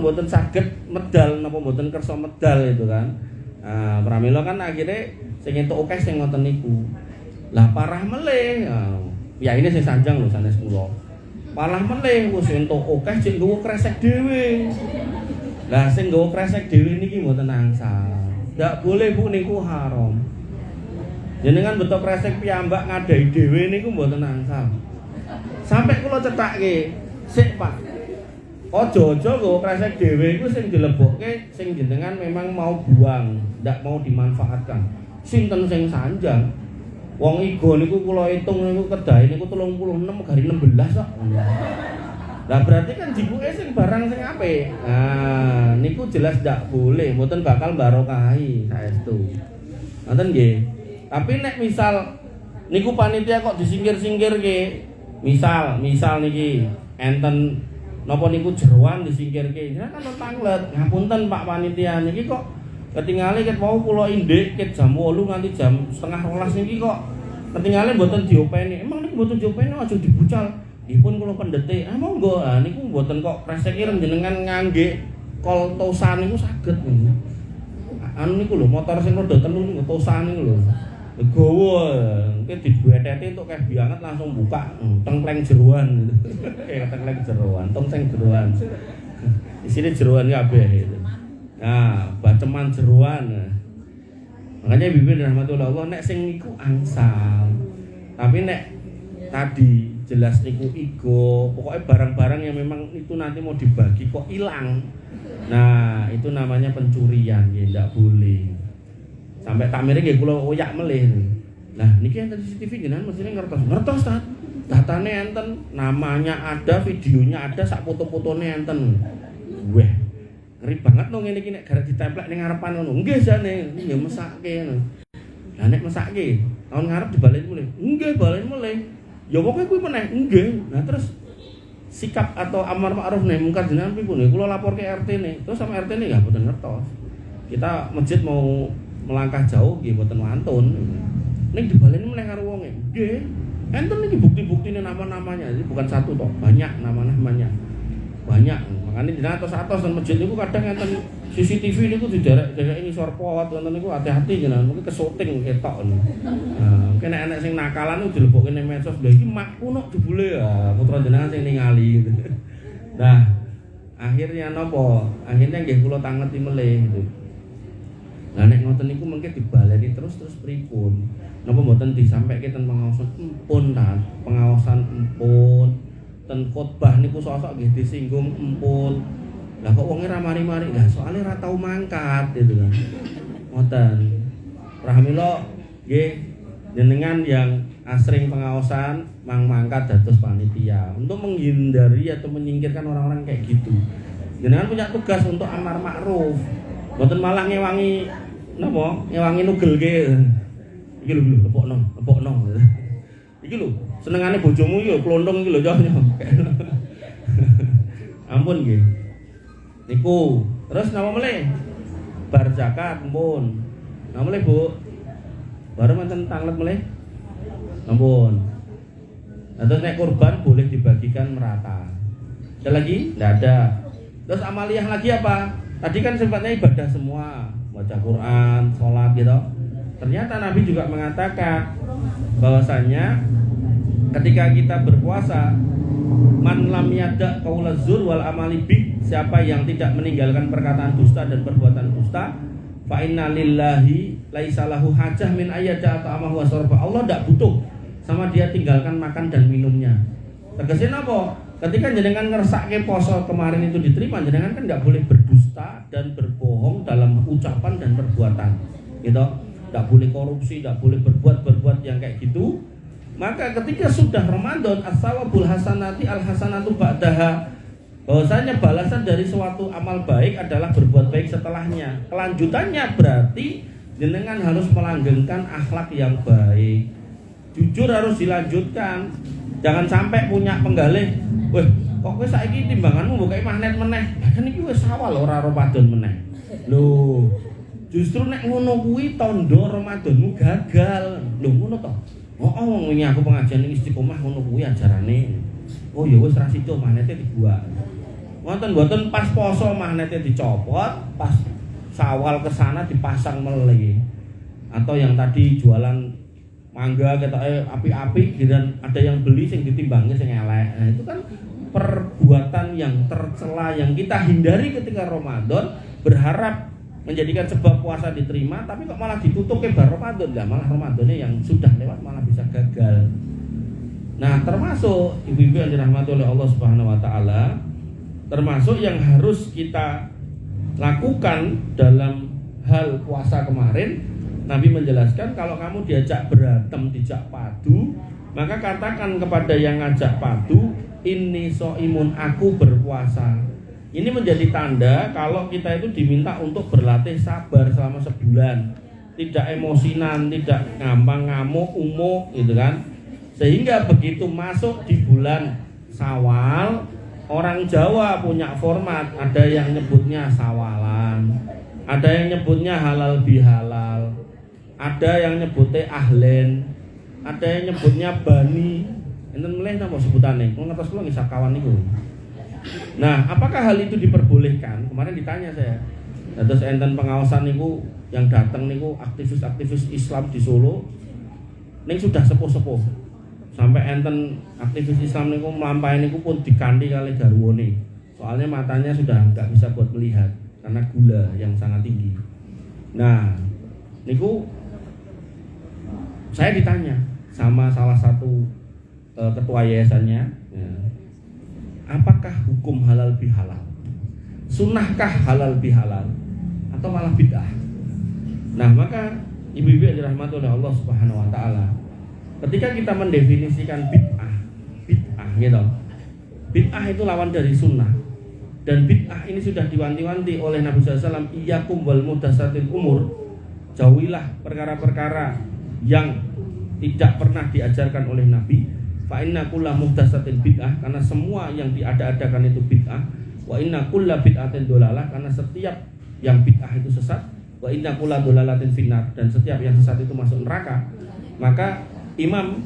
mboten saged medal napa mboten kersa medal itu kan. Nah, pramila kan akhirnya sing entuk akeh sing ngoten niku. Lah parah meleh. Ya ini sing sanjang lho sanes kula. Parah meleh wis entuk akeh sing nggowo kresek dhewe. Lah sing nggawa kresek dhewe niki mboten angsal. Ndak boleh Bu niku haram. Jenengan betok kresek piyambak ngadahi dhewe niku mboten angsal. Sampai kula cetakke, "Sik, Pak. Aja-aja nggawa kresek dhewe iku sing dilebokke sing jenengan memang mau buang, ndak mau dimanfaatkan. Sinten sing sanjang? Wong igo niku kula hitung niku kedahe niku 36 gari 16 kok. Lah berarti kan jibuke sing barang sing apik. Nah, niku jelas ndak boleh, mboten bakal barokahi saestu. Ngoten nggih. Tapi nek misal niku panitia kok disingkir-singkirke. Misal niki enten napa niku jeroan disingkirke. Ya kan panglet. Ngapunten Pak panitia niki kok ketingale ket mau kula indhik ket jam 8 nganti jam setengah 12 niki kok ketingale mboten diopeni. Emang niku mboten diopeni aja dibucal. Dipun kula pendete, monggo niku mboten kok kresekiren jenengan ngangge kol tosan niku saged niku. Anu niku lho motor sing roda telu niku tosan niku lho. Gawa, ki dibueteti entuk keh banget langsung buka tengkleng jeroan. Kayak tengkleng jeroan, tong sing jeroan. Isine jeroan kabeh itu. Nah, baceman jeroan. Makanya Bibi rahmatullah Allah nek sing niku angsal. Tapi nek tadi jelas niku ego, pokoknya barang-barang yang memang itu nanti mau dibagi kok hilang. Nah, itu namanya pencurian, ya ndak boleh. Sampai tamire nggih kula oyak melih. Nah, niki enten CCTV jenengan mestine ngertos ta. Datane enten, namanya ada, videonya ada, sak foto-fotone enten. Weh. Ngeri banget no ngene iki nek garek ditemplek ning ngarepan ngono. Nggih jane, nggih mesake ngono. Lah nek mesake, tahun ngarep dibalen mulih. Nggih, balen mulih. Ya pokoknya kuwi meneh, nggih. Nah terus sikap atau amar ma'ruf nahi mungkar jenengan pripun? Kula lapor ke RT ne. Terus sama RT ne enggak boten ngertos. Kita masjid mau melangkah jauh nggih boten wantun. Ning dibaleni meneh karo wonge. Nggih. Enten iki bukti-buktine nama-namanya. Jadi bukan satu toh, banyak nama-namanya. Banyak. Makanya jenengan atos-atos dan masjid niku kadang enten CCTV niku diderek-derek ngisor pot wonten niku hati-hati jenengan mungkin kesuting ketok niku. Nah, mungkin nek sing nakalan niku dilebokke ning medsos. Lha iki makku nok jebule ya, putra jenengan sing ningali gitu. Nah, akhirnya napa? Akhirnya nggih kula tangeti melih gitu. Lah nek ngoten niku mengke dibaleni terus pripun? Napa mboten disampaike ten pengawasan empun ta? Pengawasan empun. Ten khotbah niku sosok nggih disinggung empun. Lah kok wonge ra mari-mari. Lah soalnya ra tau mangkat gitu kan. Ngoten. Rahmillah nggih jenengan yang asring pengawasan mangkat dados panitia untuk menghindari atau menyingkirkan orang-orang kayak gitu. Jenengan punya tugas untuk amar ma'ruf. Mboten malah ngewangi napa? Ngewangi nugelke. Iki lho lepokno. Iki lho senengane bojomu iki lho klontong iki lho yo. Ampun nggih. Niku. Terus napa melih? Bar zakat ampun. Napa melih, Bu? Baru manten tanglet melih. Ampun. Terus nek kurban boleh dibagikan merata. Ada lagi? Enggak ada. Terus amaliyah lagi apa? Tadi kan sifatnya ibadah semua, baca Quran, sholat gitu. Ternyata Nabi juga mengatakan bahwasanya ketika kita berpuasa, man lam yada qaulaz zur wal amali bih, siapa yang tidak meninggalkan perkataan dusta dan perbuatan dusta, fa inna lillahi laisa lahu hajah min ayyada ta'amahu wa syarba. Allah tidak butuh sama dia tinggalkan makan dan minumnya. Tegesin apa? Ketika jenengan ngersake poso kemarin itu diterima, jenengan kan enggak boleh berdusta dan berbohong dalam ucapan dan perbuatan. Gitu. Enggak boleh korupsi, enggak boleh berbuat yang kayak gitu. Maka ketika sudah Ramadan, as-sawabul hasanati al-hasanatu ba'daha, bahwasanya balasan dari suatu amal baik adalah berbuat baik setelahnya. Kelanjutannya berarti jenengan harus melanggengkan akhlak yang baik. Jujur harus dilanjutkan. Jangan sampai punya penggalih, weh, kok kowe saiki timbanganmu mbok magnet meneh. Kan iki wis awal ora Ramadan meneh. Lho, justru nek ngono kuwi tandha Ramadanmu gagal. Lho ngono to. Oh, ini aku pengajian ning Istiqomah ngono kuwi ajarane. Oh ya wis ra sida magnete dibuat. Wonten pas poso magnete dicopot, pas Syawal kesana dipasang meleh. Atau yang tadi jualan mangga ketoke api-api dan ada yang beli sing ditimbangi sing elek. Nah, itu kan perbuatan yang tercela yang kita hindari ketika Ramadan, berharap menjadikan sebab puasa diterima, tapi kok malah ditutup ke bar Ramadan. Lah malah Ramadannya yang sudah lewat malah bisa gagal. Nah, termasuk ibu-ibu yang dirahmati oleh Allah Subhanahu wa taala, termasuk yang harus kita lakukan dalam hal puasa kemarin. Nabi menjelaskan kalau kamu diajak berantem, dijak padu, maka katakan kepada yang ngajak padu, inni shaimun, aku berpuasa. Ini menjadi tanda kalau kita itu diminta untuk berlatih sabar selama sebulan. Tidak emosinan, tidak gampang ngamuk, umuk gitu kan. Sehingga begitu masuk di bulan Syawal, orang Jawa punya format, ada yang nyebutnya sawalan, ada yang nyebutnya halal bihalal, ada yang nyebutnya ahlen, ada yang nyebutnya bani. Enten meleh napa sebutane? Kula ngertos kula nggih sakawan niku. Nah, apakah hal itu diperbolehkan? Kemarin ditanya saya. Terus enten pengawasan niku yang datang niku aktivis-aktivis Islam di Solo. Ning sudah sepuh-sepuh. Sampai enten aktivis Islam niku mlampahi niku pun diganti kali garwane. Soalnya matanya sudah enggak bisa buat melihat karena gula yang sangat tinggi. Nah, niku saya ditanya sama salah satu ketua yayasannya, ya, apakah hukum halal bihalal? Sunnahkah halal bihalal atau malah bid'ah? Nah, maka ibu-ibu yang dirahmati oleh Allah Subhanahu wa taala, ketika kita mendefinisikan bid'ah gitu. Bid'ah itu lawan dari sunnah. Dan bid'ah ini sudah diwanti-wanti oleh Nabi SAW, iyyakum wal muhdatsatil umur. Jauhilah perkara-perkara yang tidak pernah diajarkan oleh Nabi. Fa inna kulla muhdatsatin bid'ah, karena semua yang diada-adakan itu bid'ah. Wa inna kulla bid'atin dolalah, karena setiap yang bid'ah itu sesat. Wa inna kulla dolalatin finnar, dan setiap yang sesat itu masuk neraka. Maka Imam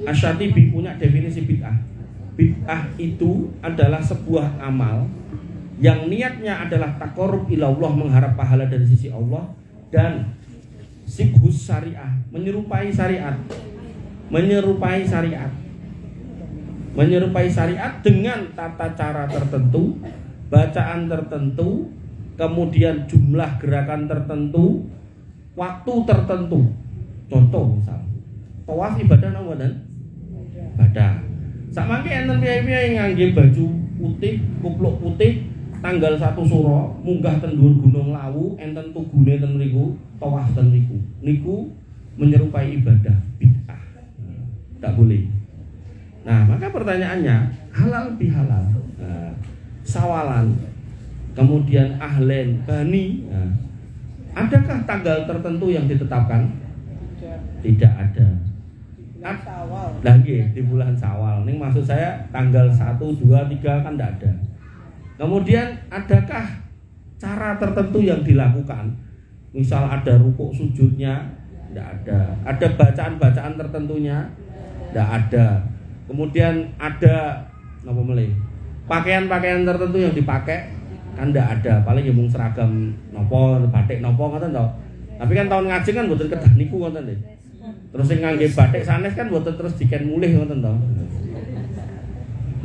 Asy-Syatibi punya definisi bid'ah. Bid'ah itu adalah sebuah amal yang niatnya adalah taqarrub ila Allah, mengharap pahala dari sisi Allah, dan sibhus syariah, menyerupai syariat. Menyerupai syariat dengan tata cara tertentu, bacaan tertentu, kemudian jumlah gerakan tertentu, waktu tertentu. Contoh misal tawaf ibadah napa mboten? Ibadah. Sakmangke enten piye-piye ngangge baju putih, kupluk putih, tanggal 1 Suro munggah ten dhuwur Gunung Lawu, enten tugune ten mriku, tawaf ten mriku. Niku menyerupai ibadah bid'ah. Tidak boleh. Nah, maka pertanyaannya, halal bihalal, sawalan, kemudian ahlen, bani, adakah tanggal tertentu yang ditetapkan? Tidak ada. Lagi di bulan Syawal. Ini maksud saya tanggal 1, 2, 3 kan tidak ada. Kemudian adakah cara tertentu yang dilakukan? Misal ada rukuk sujudnya? Tidak ada. Ada bacaan-bacaan tertentunya? Tidak ada. Kemudian ada apa melih? Pakaian-pakaian tertentu yang dipakai? Kan tidak ada. Paling ya mung seragam nopo, batik nopo ngoten to. Tapi kan tahun ngaji kan mboten kedah niku ngoten lho. Terus sing ngangge batik sanes kan mboten terus diken mulih ngoten to.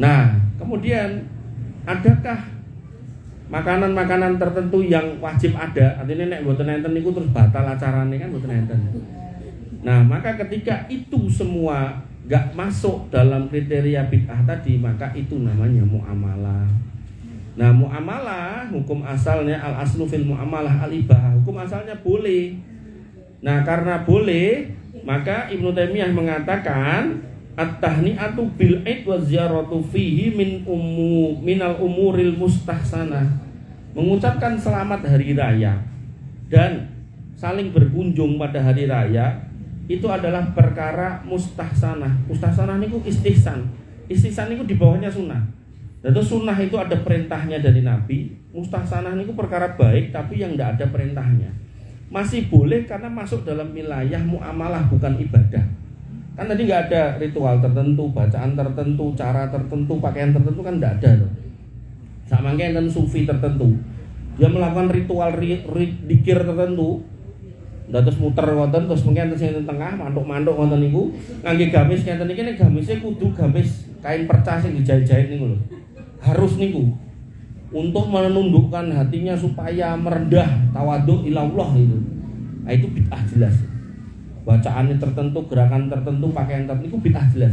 Nah, kemudian adakah makanan-makanan tertentu yang wajib ada? Artinya nek mboten enten niku terus batal acarane kan mboten enten. Nah, maka ketika itu semua enggak masuk dalam kriteria bid'ah tadi, maka itu namanya muamalah. Nah, muamalah hukum asalnya al-aslu fil muamalah al-ibahah. Hukum asalnya boleh. Nah, karena boleh, maka Ibnu Taimiyah mengatakan at-tahni'atu bil aid wa ziyaratu fihi minal umuril mustahsanah. Mengucapkan selamat hari raya dan saling berkunjung pada hari raya itu adalah perkara mustahsanah. Mustahsanah niku istihsan. Istihsan niku di bawahnya sunnah. Dan itu sunnah itu ada perintahnya dari Nabi. Mustahsanah niku perkara baik tapi yang tidak ada perintahnya. Masih boleh karena masuk dalam wilayah muamalah, bukan ibadah. Kan tadi nggak ada ritual tertentu, bacaan tertentu, cara tertentu, pakaian tertentu kan nggak ada loh. Sama kayak enten sufi tertentu, dia melakukan ritual dikir tertentu, terus muter wonten, terus mungkin enten sing tengah mantuk-mantuk wonten niku, ngangge gamis ngenten iki, nek gamisnya kudu gamis kain perca sing dijahit-jahit niku lho. Harus niku. Untuk menundukkan hatinya supaya merendah, tawadhu ilallah itu. Nah, itu bid'ah jelas. Bacaannya tertentu, gerakan tertentu, pakaian tertentu, itu bid'ah jelas.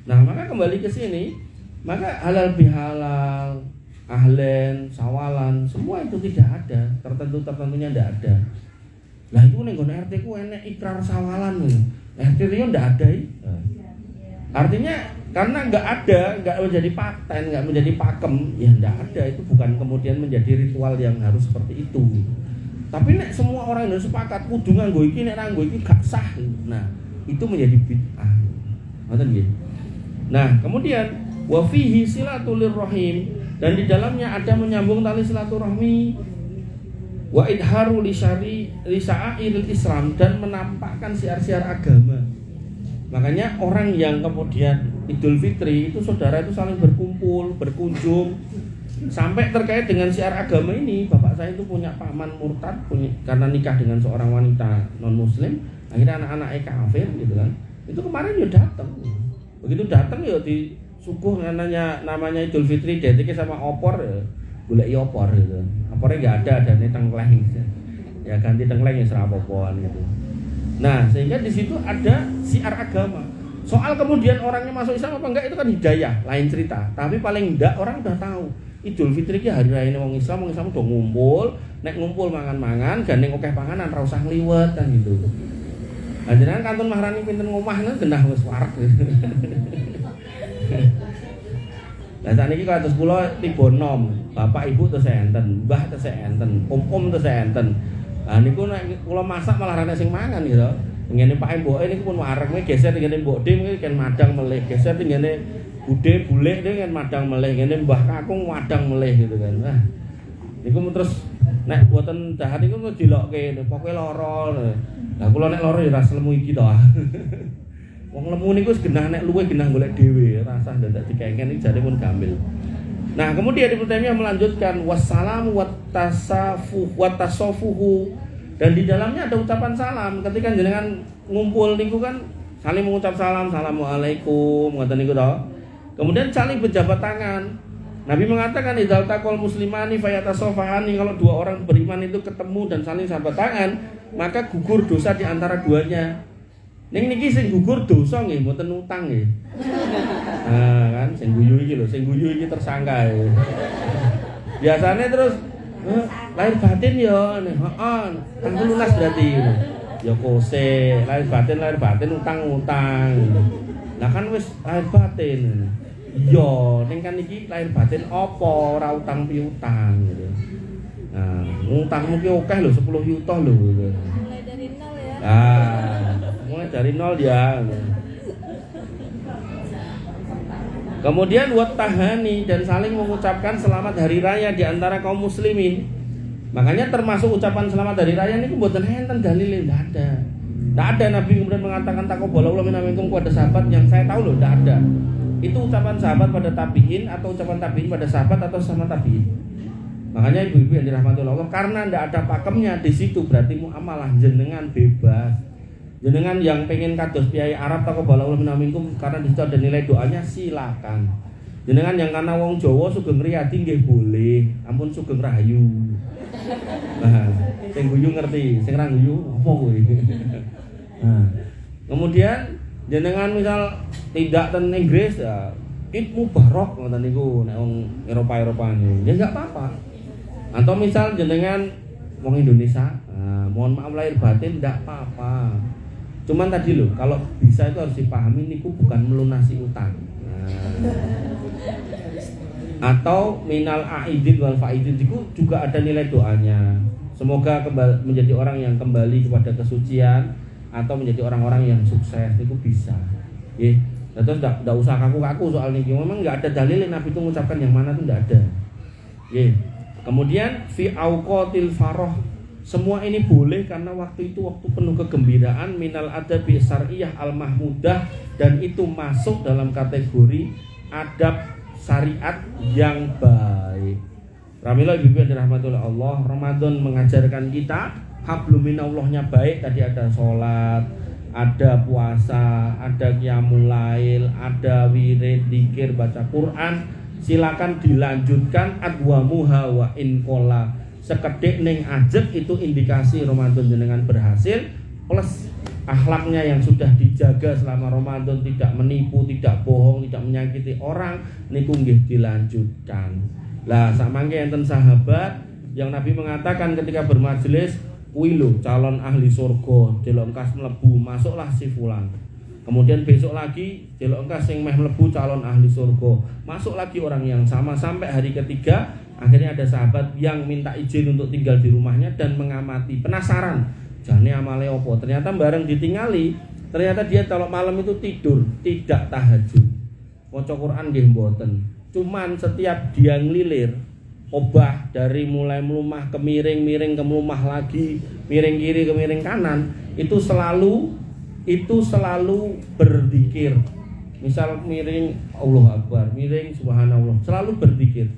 Nah, maka kembali ke sini, maka halal bihalal, ahlen, sawalan, semua itu tidak ada, tertentunya tidak ada. Lah itu ning nggon RT ku enek ikrar sawalan lho. RT riyo ndak ada iki. Artinya Karena nggak menjadi paten, nggak menjadi pakem, ya nggak ada. Itu bukan kemudian menjadi ritual yang harus seperti itu. Tapi nek semua orang Indonesia sepakat kudu nganggo iki, nek nganggo iki gak sah. Nah, itu menjadi bid'ah. Ngoten nggih. Nah, kemudian wa fihi silatul rahim, dan di dalamnya ada menyambung tali silaturahmi, wa idharu li sya'airil Islam, dan menampakkan siar-siar agama. Makanya orang yang kemudian Idul Fitri itu saudara itu saling berkumpul, berkunjung, sampai terkait dengan siar agama ini. Bapak saya itu punya paman murtad, karena nikah dengan seorang wanita non muslim, akhirnya anak-anaknya kafir gitu kan. Itu kemarin ya datang. Begitu datang ya disuguh namanya Idul Fitri, dietike sama opor ya. Goleki opor gitu. Opornya enggak ada tengkleng. Ya ganti tengkleng ya serapopoan gitu. Nah, sehingga di situ ada siar agama. Soal kemudian orangnya masuk Islam apa enggak itu kan hidayah, lain cerita. Tapi paling enggak orang udah tahu Idul Fitri ki hari raya wong Islam udah ngumpul, nek ngumpul mangan-mangan, gandeng akeh panganan, ora usah ngliwet kan gitu. Panjenengan kantun mahrani pinten ngomah genah wis wareg. Lah sakniki kados kula tiba nom, bapak ibu terus enten, mbah terus enten, om terus enten. Lah niku nek kula masak malah ana sing mangan gitu. Ngene Pak Mboke niku pun wareg, geser ngene Mbok Dim kan madang melih, geser ngene Bude Bulek niku kan madang melih, ngene Mbah Kakung madang melih gitu kan. Nah, niku terus nek boten dahat niku dilokke, pokoke lara. Lah kula nek lara ya ras lemu iki to. Wong lemu niku genah nek luwe genah golek dhewe, rasah ndak dikengken iki jare pun gambil. Nah, kemudian Ibnu Taimiyah melanjutkan wassalamu wattasafuhu, dan di dalamnya ada ucapan salam. Ketika jenengan ngumpul niku kan saling mengucap salam, assalamualaikum, ngoten niku to. Kemudian saling berjabat tangan. Nabi mengatakan idzal taqal muslimani fayatasafahani, kalau dua orang beriman itu ketemu dan saling jabat tangan, maka gugur dosa di antara duanya. Ning niki sing gugur dosa nggih mboten utang nggih. Nah, kan sing guyu iki lho, sing guyu iki tersangka. Biasanya terus lahir batin ya, heeh, tanggung lunas berarti. Ya kose, lahir batin utang-utang. Lah kan wis lahir batin. Iya, ning kan iki lahir batin apa ora utang piutang gitu. Nah, utangmu ki akeh lho 10 juta lho. Mulai dari nol ya. Mulai dari nol ya. Kemudian wattahani, dan saling mengucapkan selamat hari raya di antara kaum muslimin. Makanya termasuk ucapan selamat hari raya ini mboten enten dalile, ndak ada. Ndak ada Nabi kemudian mengatakan taqabbalallahu minna minkum kepada sahabat yang saya tahu loh, ndak ada. Itu ucapan sahabat pada tabi'in atau ucapan tabi'in pada sahabat atau sama tabi'in. Makanya ibu-ibu yang dirahmati Allah, karena ndak ada pakemnya di situ, berarti muamalah jenengan bebas. Jenengan yang pengen kados piai Arab taqabbalallahu minna minkum karena di situ ada nilai doanya, silakan. Jenengan yang karena wong Jawa sugeng riyadi nggih boleh, ampun sugeng rahayu. Nah, sing guyu ngerti, sing ra guyu apa kowe. Nah, kemudian jenengan misal tidak ten Inggris ya, Id Mubarak ngoten niku nek wong Eropa niku. Ya enggak apa-apa. Atau misal jenengan wong Indonesia, mohon maaf lahir batin enggak apa-apa. Cuman tadi loh, kalau bisa itu harus dipahami niku bukan melunasi utang. Atau minal aidin wal faidin itu juga ada nilai doanya. Semoga menjadi orang yang kembali kepada kesucian atau menjadi orang-orang yang sukses itu bisa. Nggih. Terus enggak usah kaku-kaku soal niki. Memang enggak ada dalil Nabi itu mengucapkan yang mana itu enggak ada. Nggih. Kemudian fi auqatil farah, semua ini boleh karena waktu itu waktu penuh kegembiraan, minal adabi syar'iyyah al-mahmudah, dan itu masuk dalam kategori adab syariat yang baik. Pramila ibu-ibu yang dirahmati oleh Allah, Ramadan mengajarkan kita hablum minallahnya baik. Tadi ada sholat, ada puasa, ada qiyamul lail, ada wirid, zikir, baca Quran. Silakan dilanjutkan adwamuha wa in qala. Sekedhik ning ajeg itu indikasi Ramadan jenengan berhasil, plus akhlaknya yang sudah dijaga selama Ramadan, tidak menipu, tidak bohong, tidak menyakiti orang, niku nggih dilanjutkan. Lah samangke enten sahabat yang Nabi mengatakan ketika bermajelis, kuwi lho calon ahli surga, delok kas mlebu, masuklah si fulan. Kemudian besok lagi delok engkau sing meh mlebu calon ahli surga. Masuk lagi orang yang sama sampai hari ketiga. Akhirnya ada sahabat yang minta izin untuk tinggal di rumahnya dan mengamati. Penasaran, jane amale opo? Ternyata bareng ditingali, ternyata dia kalau malam itu tidur, tidak tahajud. Maca Quran nggih mboten. Cuman setiap dia ngelilir, obah dari mulai melumah ke miring ke melumah lagi, miring kiri ke miring kanan, itu selalu berzikir. Misal miring Allah Akbar, miring subhanallah, selalu berzikir.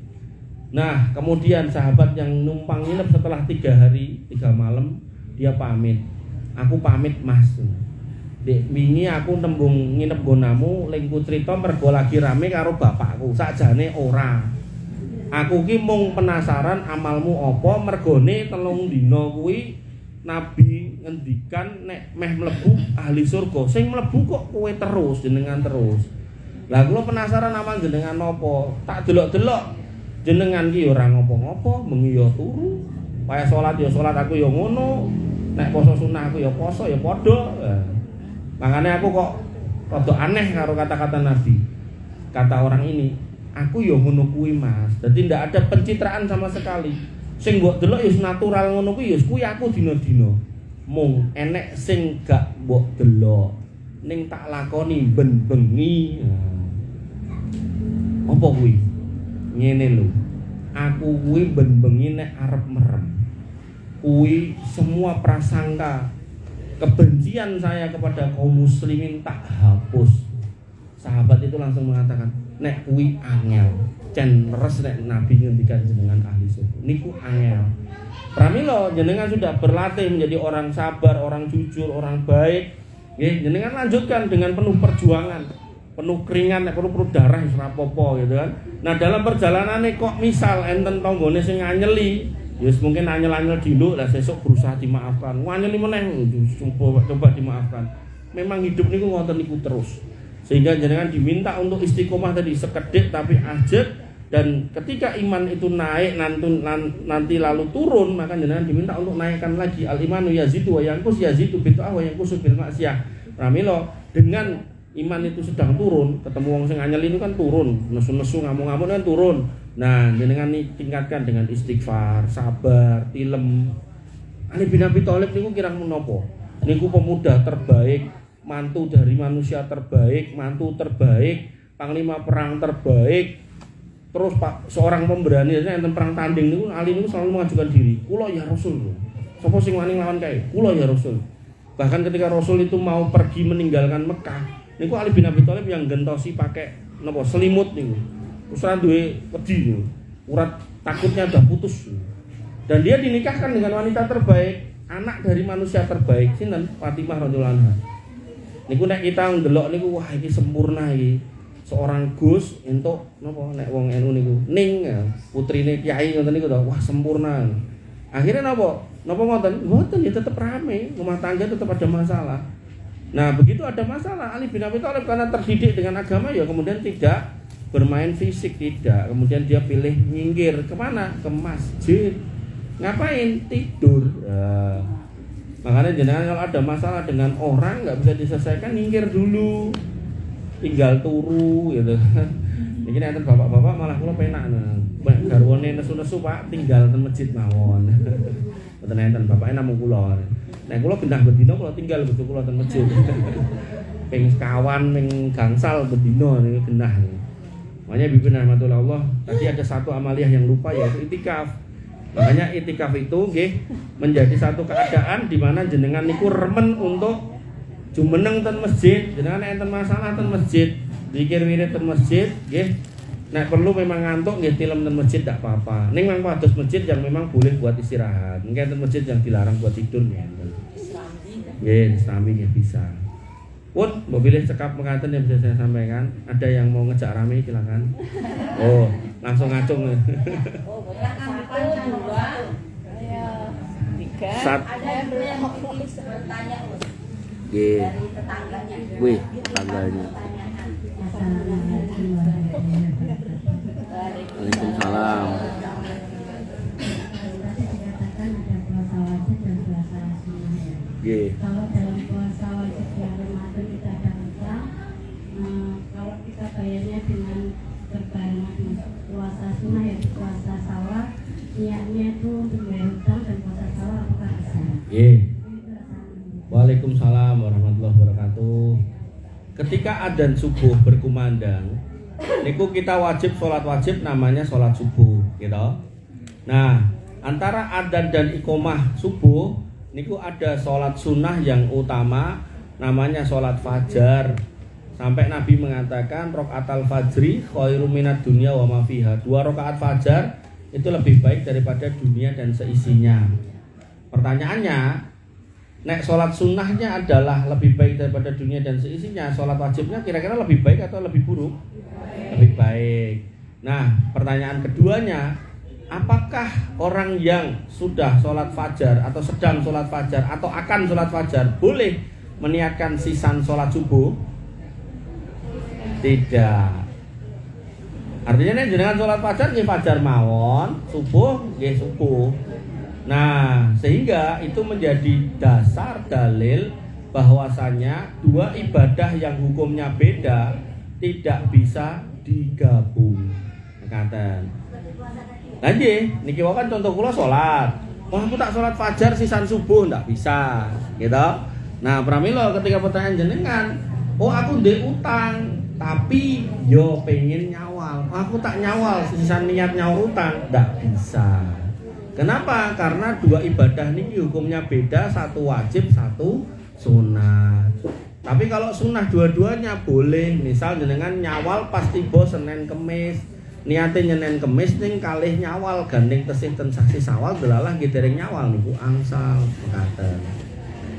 Nah, kemudian sahabat yang numpang nginep setelah 3 hari 3 malam, dia pamit. Aku pamit Mas. Dek wingi aku tembung nginep gonamu, lingku cerita mergo lagi rame karo bapakku. Sakjane ora. Aku ki mung penasaran amalmu apa, mergone 3 dina kuwi Nabi ngendikan nek meh mlebu ahli surga. Sing mlebu kok kowe terus jenengan terus. Lah kula penasaran amal jenengan napa? Tak delok-delok jenengan ki ora ngopo-ngopo, bengi ya turu. Kaya salat ya salat aku ya ngono. Nek poso sunah aku ya poso ya padha. Makanya aku kok rada aneh karo kata-kata Nabi. Kata orang ini, aku ya ngono kuwi Mas. Dadi ndak ada pencitraan sama sekali. Sing mbok delok ya natural ngono kuwi ya kuwi aku dina-dina. Mung enek sing gak mbok delok ning tak lakoni ben bengi. Apa kuwi? Ngene lho. Aku kuwi ben bengi nek arep merem. Kuwi semua prasangka kebencian saya kepada kaum muslimin tak hapus. Sahabat itu langsung mengatakan, nek kuwi angel. Cen res nek Nabi ngendikan jenengan ahli surga. Niku angel. Pramila jenengan sudah berlatih menjadi orang sabar, orang jujur, orang baik. Nggih, jenengan lanjutkan dengan penuh perjuangan, penuh keringat, nek perlu darah wis rapopo gitu kan. Nah, dalam perjalanane kok misal enten tanggane sing nganyeli, ya mungkin anyel-anyel dulu lah sesuk berusaha dimaafkan. Nganyeli meneh coba dimaafkan. Memang hidup niku ngoten niku terus. Sehingga jenengan diminta untuk istiqomah tadi sekedhik tapi ajeg. Dan ketika iman itu naik nanti lalu turun, maka jenengan diminta untuk naikkan lagi. Al-imanu yazidu wa yanqus, yazidu bita'ah wa yanqusu bil maksiyah. Pramila dengan iman itu sedang turun, ketemu wong sing anyel itu kan turun, nesu-nesu ngamuk-ngamuk kan turun. Nah, jenengan tingkatkan dengan istighfar, sabar, tilem. Ali bin Abi Thalib niku kirang menapa? Niku pemuda terbaik, mantu dari manusia terbaik, mantu terbaik, panglima perang terbaik. Terus Pak, seorang pemberani enten perang tanding niku Ali niku selalu mengajukan diri. Kula ya Rasul. Sapa sing wani nglawan kae? Kula ya Rasul. Bahkan ketika Rasul itu mau pergi meninggalkan Mekah, niku Ali bin Abi Thalib yang gentosi pakai napa selimut niku. Terus ora duwe wedi niku. Urat takutnya udah putus. Dan dia dinikahkan dengan wanita terbaik, anak dari manusia terbaik, sinten? Fatimah radhiyallahu anha. Niku nek kita ndelok niku wah iki sempurna iki. Seorang Gus entuk napa nek wong NU niku ning putrine kiai ngoten niku to wah sempurna. Akhirnya napa? Napa ngoten? Mboten ya tetep rame, rumah tangga tetap ada masalah. Nah, begitu ada masalah Ali bin Abi Thalib karena terdidik dengan agama ya kemudian tidak bermain fisik tidak. Kemudian dia pilih nyinggir kemana? Ke masjid. Ngapain? Tidur. Makanya jenengan kalau ada masalah dengan orang nggak bisa diselesaikan nyinggir dulu. Tinggal turu gitu. Iki nek enten bapak-bapak malah kula penak. Garwane nesu-nesu Pak, tinggal ten masjid mawon. Mboten enten bapake namung kula. Nek kula gendah bedina kula tinggal bojo kula ten masjid. Ping sekawan ping gangsal bedina niku gendah. Makanya Bibi rahmatullah tadi ada satu amaliyah yang lupa yaitu itikaf. Makanya itikaf itu nggih menjadi satu keadaan di mana jenengan niku remen untuk jumeneng ten masjid, jenengan enten masalah ten masjid, zikir wirid ten masjid, nggih. Nek perlu memang ngantuk nggih tilem ten masjid ndak apa-apa. Ning memang pados masjid yang memang boleh buat istirahat. Mungkin ten masjid yang dilarang buat tidur nggih. Nggih, islami nggih bisa. Pun mbok pilih cekap mekaten yang bisa saya sampaikan. Ada yang mau ngejak rame silakan. Oh, langsung ngacung. Oh, bertanya dua. Ayo. 3. Ada yang mau bertanya. Dari tetangganya. Wih, tetangganya. Waalaikumsalam. Kalau dalam puasa wajib di Ramadan kita ada sunnah yaitu puasa sawal, niatnya itu untuk bayar hutang dan puasa sawal apakah bisa? Waalaikumsalam warahmatullahi wabarakatuh. Ketika adzan subuh berkumandang, niku kita wajib sholat wajib namanya sholat subuh, gitu. Nah, antara adzan dan iqomah subuh, niku ada sholat sunnah yang utama, namanya sholat fajar. Sampai Nabi mengatakan rokaatal fajri khairum minad dunya wa ma fiha. 2 rakaat fajar itu lebih baik daripada dunia dan seisinya. Pertanyaannya, nek sholat sunnahnya adalah lebih baik daripada dunia dan seisinya, sholat wajibnya kira-kira lebih baik atau lebih buruk? Lebih baik. Nah, pertanyaan keduanya, apakah orang yang sudah sholat fajar atau sedang sholat fajar atau akan sholat fajar boleh meniatkan sisan sholat subuh? Tidak. Artinya nek jenengan sholat fajar nggih fajar mawon, subuh nggih subuh. Nah, sehingga itu menjadi dasar dalil bahwasanya 2 ibadah yang hukumnya beda tidak bisa digabung. Ngaten. Lah nggih, niki wae kan contoh kula salat. Wah, aku tak salat fajar sisan subuh ndak bisa, gitu. Nah, pramila ketika pertanyaan jenengan, oh aku ndek utang, tapi yo pengen nyawal. Aku tak nyawal sisan niat nyawa utang, ndak bisa. Kenapa? Karena 2 ibadah niki hukumnya beda, satu wajib, satu sunnah. Tapi kalau sunnah dua-duanya boleh. Misal jenengan nyawal pas tiba Senin Kemis, niate Senin Kemis ning kalih nyawal gandeng tesih ten saksi sawal delalah nggih dereng nyawal niku angsal mekaten.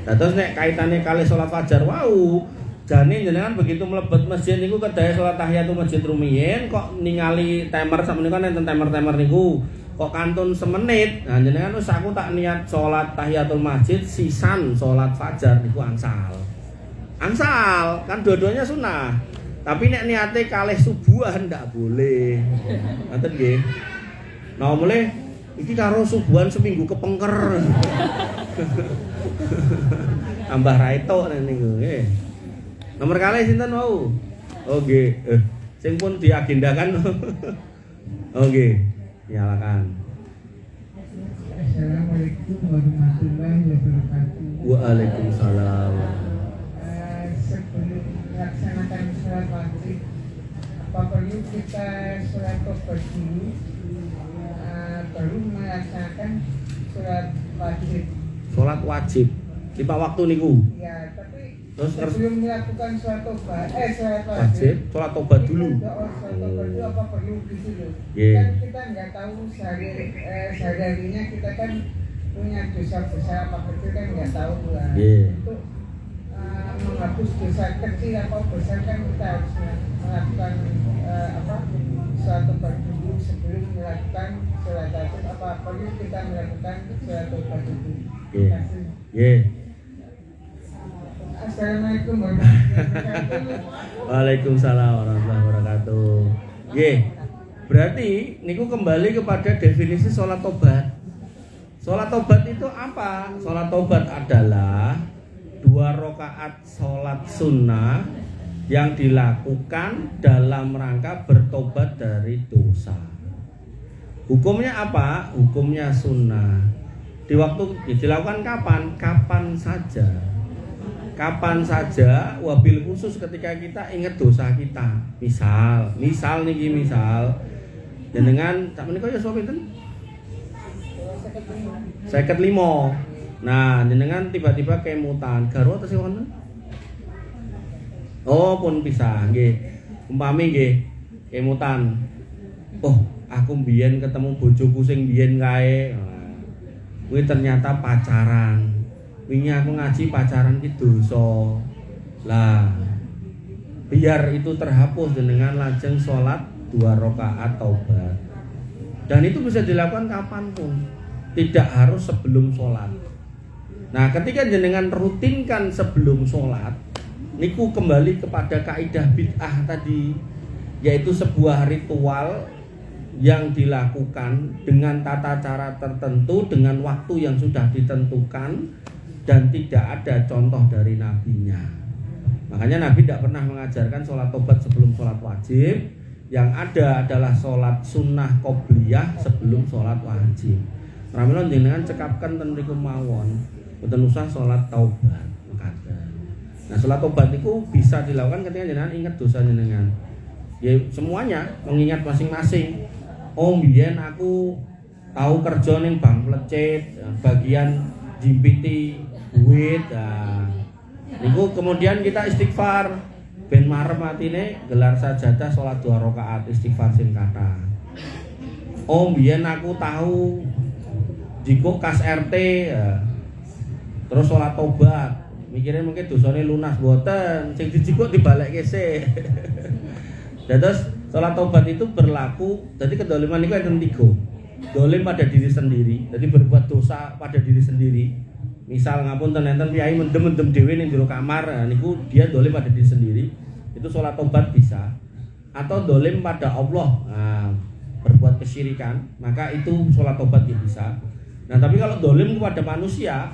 Nah, terus nek kaitane kalih salat fajar wau, jane jenengan begitu mlebet masjid niku kedahe salat tahiyatul masjid rumiyin kok ningali timer sakmenika nenten timer-timer niku kok kantun semenit. Nah, jenengan wis aku tak niat salat tahiyatul masjid sisan salat fajar niku angsal. Angsal kan dua-duanya sunnah. Tapi nek niate kalih subuhan ndak boleh. Ngoten nggih. Nah, mulai iki karo subuhan seminggu kepengker. Tambah raito niku nggih. Nomor kalih sinten wau? Oh nggih. Sing pun diagendakan. Oh nggih. Nyalakan. Assalamualaikum warahmatullahi wabarakatuh. Waalaikumsalam. Sebelum melaksanakan sholat wajib, apa perlu kita sholat tobat dulu baru melaksanakan sholat wajib? Sholat wajib 5 waktu niku. Ya, tapi Terus sebelum melakukan sholat tobat, sholat wajib, sholat tobat dulu. Sholat tobat itu apa perlu gitu loh? Yeah. Kan kita nggak tahu sehari-harinya kita kan punya dosa besar apa kecil kan nggak tahu lah. Yeah. Untuk menghapus dosa kecil apa besar kan kita harus melakukan sholat tobat dulu sebelum melakukan sholat wajib. Apa perlu kita melakukan sholat tobat dulu? Yeah. Yeah. Assalamualaikum warahmatullahi wabarakatuh. Waalaikumsalam warahmatullahi wabarakatuh. Nggih. Berarti niku kembali kepada definisi sholat tobat. Sholat tobat itu apa? Sholat tobat adalah 2 rakaat sholat sunnah yang dilakukan dalam rangka bertobat dari dosa. Hukumnya apa? Hukumnya sunnah. Di waktu dilakukan kapan? Kapan saja. Kapan saja, wabil khusus ketika kita ingat dosa kita. Misal niki misal jenengan sak menika ya sapa pinten? 55. Nah, jenengan tiba-tiba kemutan, garwa tesih wonten? Oh, pun pisah nggih. Umpami nggih kemutan. Oh, aku mbiyen ketemu bojoku sing mbiyen kae. Kuwi ternyata pacaran. Wingi aku ngaji pacaran ki dosa. Lah, biar itu terhapus dengan lajeng sholat 2 rakaat taubat. Dan itu bisa dilakukan kapanpun, tidak harus sebelum sholat. Nah, ketika jenengan rutinkan sebelum sholat, niku kembali kepada kaidah bid'ah tadi, yaitu sebuah ritual yang dilakukan dengan tata cara tertentu, dengan waktu yang sudah ditentukan, dan tidak ada contoh dari nabinya. Makanya Nabi tidak pernah mengajarkan sholat tobat sebelum sholat wajib. Yang ada adalah sholat sunnah qobliyah sebelum sholat wajib. Ramilon jenengan cekapkan ten mriku mawon, boten usah sholat taubat mekaten. Nah, sholat taubat itu bisa dilakukan ketika jenengan ingat dosa jenengan. Ya semuanya mengingat masing-masing. Oh, biyen aku tahu kerja ning bank plecet, bagian jimpiti duit. Nah, niku kemudian kita istighfar. Ben marem atine gelar sajadah salat 2 rakaat istighfar sing kathah. Oh, biyen aku tahu jiko kas RT ya. Terus salat tobat. Mikire mungkin dosane lunas mboten, sing dijikuk dibalekke sik. Terus salat tobat itu berlaku, jadi kedoliman niku enten 3. Dolim pada diri sendiri, jadi berbuat dosa pada diri sendiri. Misal ngapunten enten piyai mendem-mendem dhewe ning jero kamar, niku dia dolim pada diri sendiri. Itu salat tobat bisa. Atau dolim pada Allah, nah, berbuat kesyirikan, maka itu salat tobat ya bisa. Nah, tapi kalau dolim kepada manusia,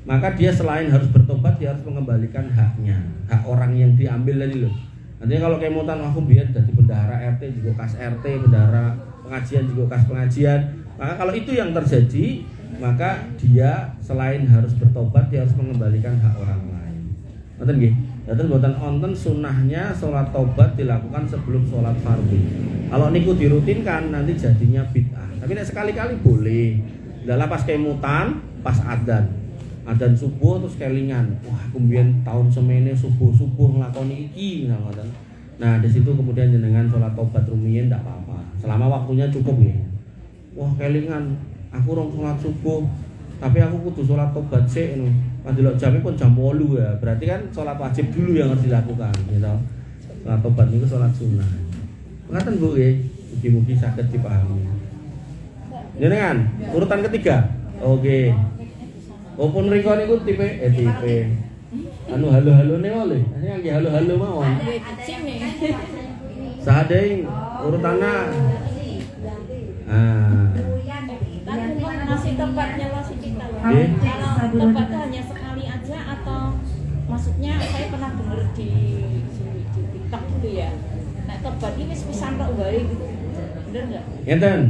maka dia selain harus bertobat, dia harus mengembalikan haknya, hak orang yang diambil tadi loh. Nanti kalau kemutan aku biar jadi bendahara RT juga kas RT, bendahara pengajian juga kas pengajian, maka kalau itu yang terjadi, maka dia selain harus bertobat, dia harus mengembalikan hak orang lain. Ngoten nggih. Ngoten boten wonten sunahnya salat tobat dilakukan sebelum salat fardhu. Kalau niku dirutinkan nanti jadinya bid'ah. Tapi nek sekali-kali boleh. Dalam pas kemutan, pas adzan subuh terus kelingan. Wah, aku mbiyen tahun semene subuh-subuh nglakoni iki ngoten. Nah, di situ kemudian jenengan salat tobat rumiyin ndak apa-apa. Selama waktunya cukup ya. Wah, kelingan aku rong salat subuh, tapi aku kudu salat tobat sik ngono. Pandelok jame pun jam 8 ya. Berarti kan salat wajib dulu yang harus dilakukan, gitu. Salat tobat niku salat sunnah. Ngaten Bu nggih, mugi-mugi saged dipahami. Jenengan, urutan ketiga. Oke. Open mriko niku tipe anu halo-halone wae. Ini lagi halo-halo mawon. Sadeng urutannya. Masih tempatnya masih kita. Kalau tempatnya hanya sekali aja atau maksudnya saya pernah dengar di TikTok gitu ya. Nah, tobat ini pisan tok wae gitu. Bener enggak? Ngeten.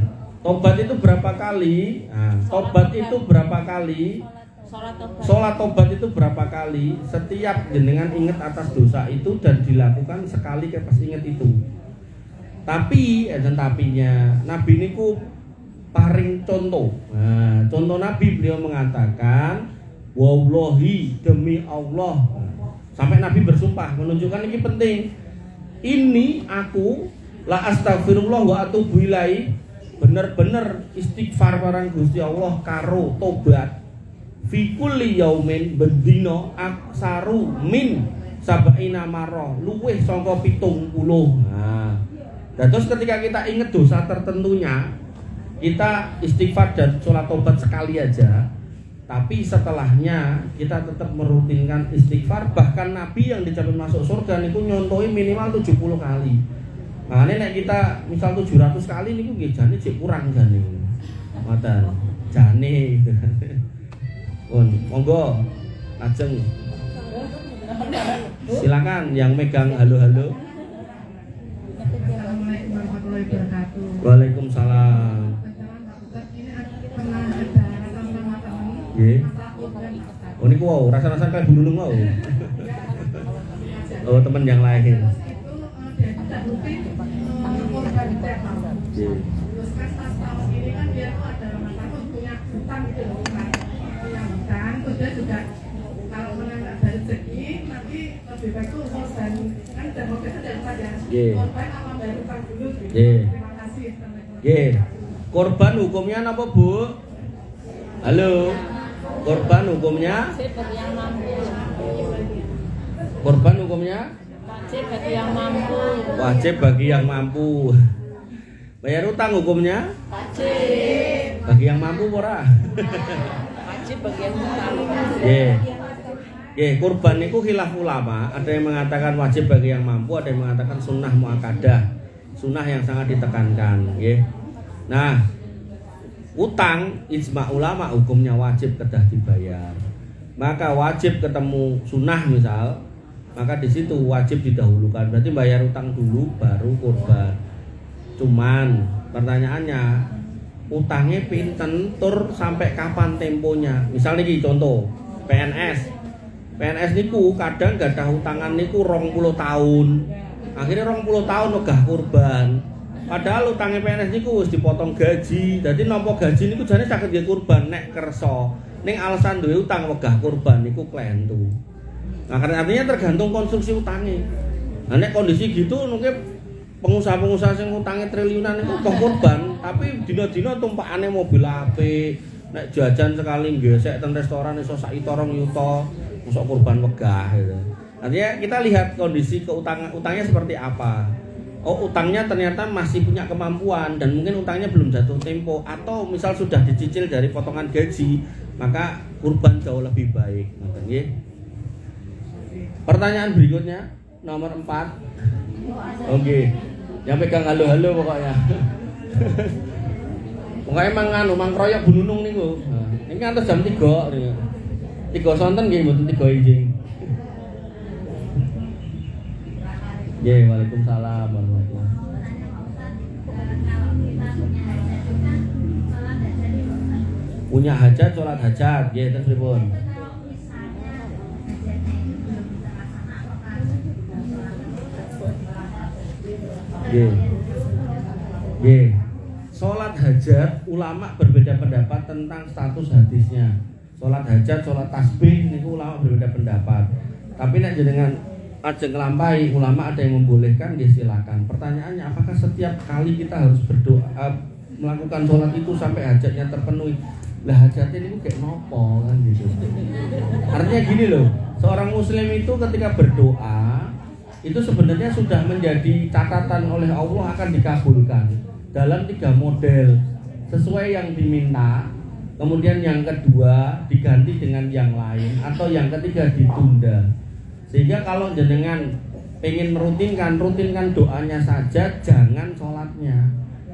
Tobat itu berapa kali? Nah, tobat itu berapa kali? Sholat tobat itu berapa kali? Setiap jenengan ingat atas dosa itu dan dilakukan sekali kayak pas ingat itu. Tapi, dan tapinya, Nabi niku paring contoh. Nah, contoh Nabi beliau mengatakan, wallahi demi Allah. Sampai Nabi bersumpah menunjukkan ini penting. Ini aku la astaghfirullah wa atubu ilaihi, bener-bener istighfar marang Gusti Allah karo tobat. Fi kulli yaumin bendina aksaru min sabaina marrah, luwih saka 70. Nah, dan terus ketika kita ingat dosa tertentunya, kita istighfar dan sholat tobat sekali aja. Tapi setelahnya kita tetap merutinkan istighfar. Bahkan Nabi yang dijamin masuk surga niku nyontohi minimal 70 kali. Makanya nek kita misal 700 kali niku nggih jane cek kurang jane. Ngoten. Jane. Monggo lajeng. Silakan yang megang halo-halo. Assalamualaikum warahmatullahi wabarakatuh. Waalaikumsalam. Nggih. Oh niku wow, rasa-rasa kayak bulunung wow. Oh, teman yang lain. Nggih. Dia juga kalau menangkap dari segi nanti lebih baik tuh dan kan demokrasi daripada korban apa bayar utang dulu gitu. Terima kasih. Korban hukumnya apa Bu? Halo. Korban hukumnya? Korban hukumnya? Wajib bagi yang mampu. Wajib bagi yang mampu. Bayar utang hukumnya? Wajib. Bagi yang mampu ora? Wajib bagi yang mampu. Kurban itu khilaf ulama. Ada yang mengatakan wajib bagi yang mampu, ada yang mengatakan sunnah muakkadah, sunnah yang sangat ditekankan. Nah, utang ijma ulama hukumnya wajib kedah dibayar. Maka wajib ketemu sunnah misal, maka di situ wajib didahulukan. Berarti bayar utang dulu baru kurban. Cuman pertanyaannya, utangnya pinten tur sampai kapan temponya? Misalnya iki contoh PNS niku kadang gadah utangan niku 20 tahun. Akhirnya 20 tahun wegah kurban. Padahal utangnya PNS niku wis dipotong gaji. Dadi nampa gaji niku jane saged nggih kurban nek kersa. Ning alasan duwe utang wegah kurban niku klentu. Nah, artinya tergantung konstruksi utangnya. Nah, nek kondisi gitu mungkin pengusaha-pengusaha sing utange triliunan itu kok kurban, tapi dina-dina tumpakane mobil apik, nek jajan sekali gesek ten restoran iso sak yuta 2 yuta, mosok kurban wegah gitu. Artinya kita lihat kondisi utangnya seperti apa. Oh, utangnya ternyata masih punya kemampuan dan mungkin utangnya belum jatuh tempo atau misal sudah dicicil dari potongan gaji, maka kurban jauh lebih baik. Nggih. Pertanyaan berikutnya nomor 4. Oke. Yang pegang halo-halo pokoknya. Pokoknya mang kroyok bununung niku. Nah, ini ngantos jam 3 niku. 3 sonten nggih mboten 3 injing. Nggih, waalaikumsalam warahmatullahi. Punya hajat salat hajat, nggih terus pripun? Nggih. Salat hajat ulama berbeda pendapat tentang status hadisnya. Salat hajat, salat tasbih niku ulama berbeda pendapat. Tapi nek jenengan ajeng nglampahi ulama ada yang membolehkan, nggih silakan. Pertanyaannya apakah setiap kali kita harus berdoa melakukan salat itu sampai hajatnya terpenuhi? Lah hajatnya niku kayak nopo kan gitu. Artinya gini loh, seorang muslim itu ketika berdoa itu sebenarnya sudah menjadi catatan oleh Allah akan dikabulkan dalam 3 model sesuai yang diminta, kemudian yang kedua diganti dengan yang lain, atau yang ketiga ditunda. Sehingga kalau jenengan pengen rutinkan doanya saja, jangan sholatnya.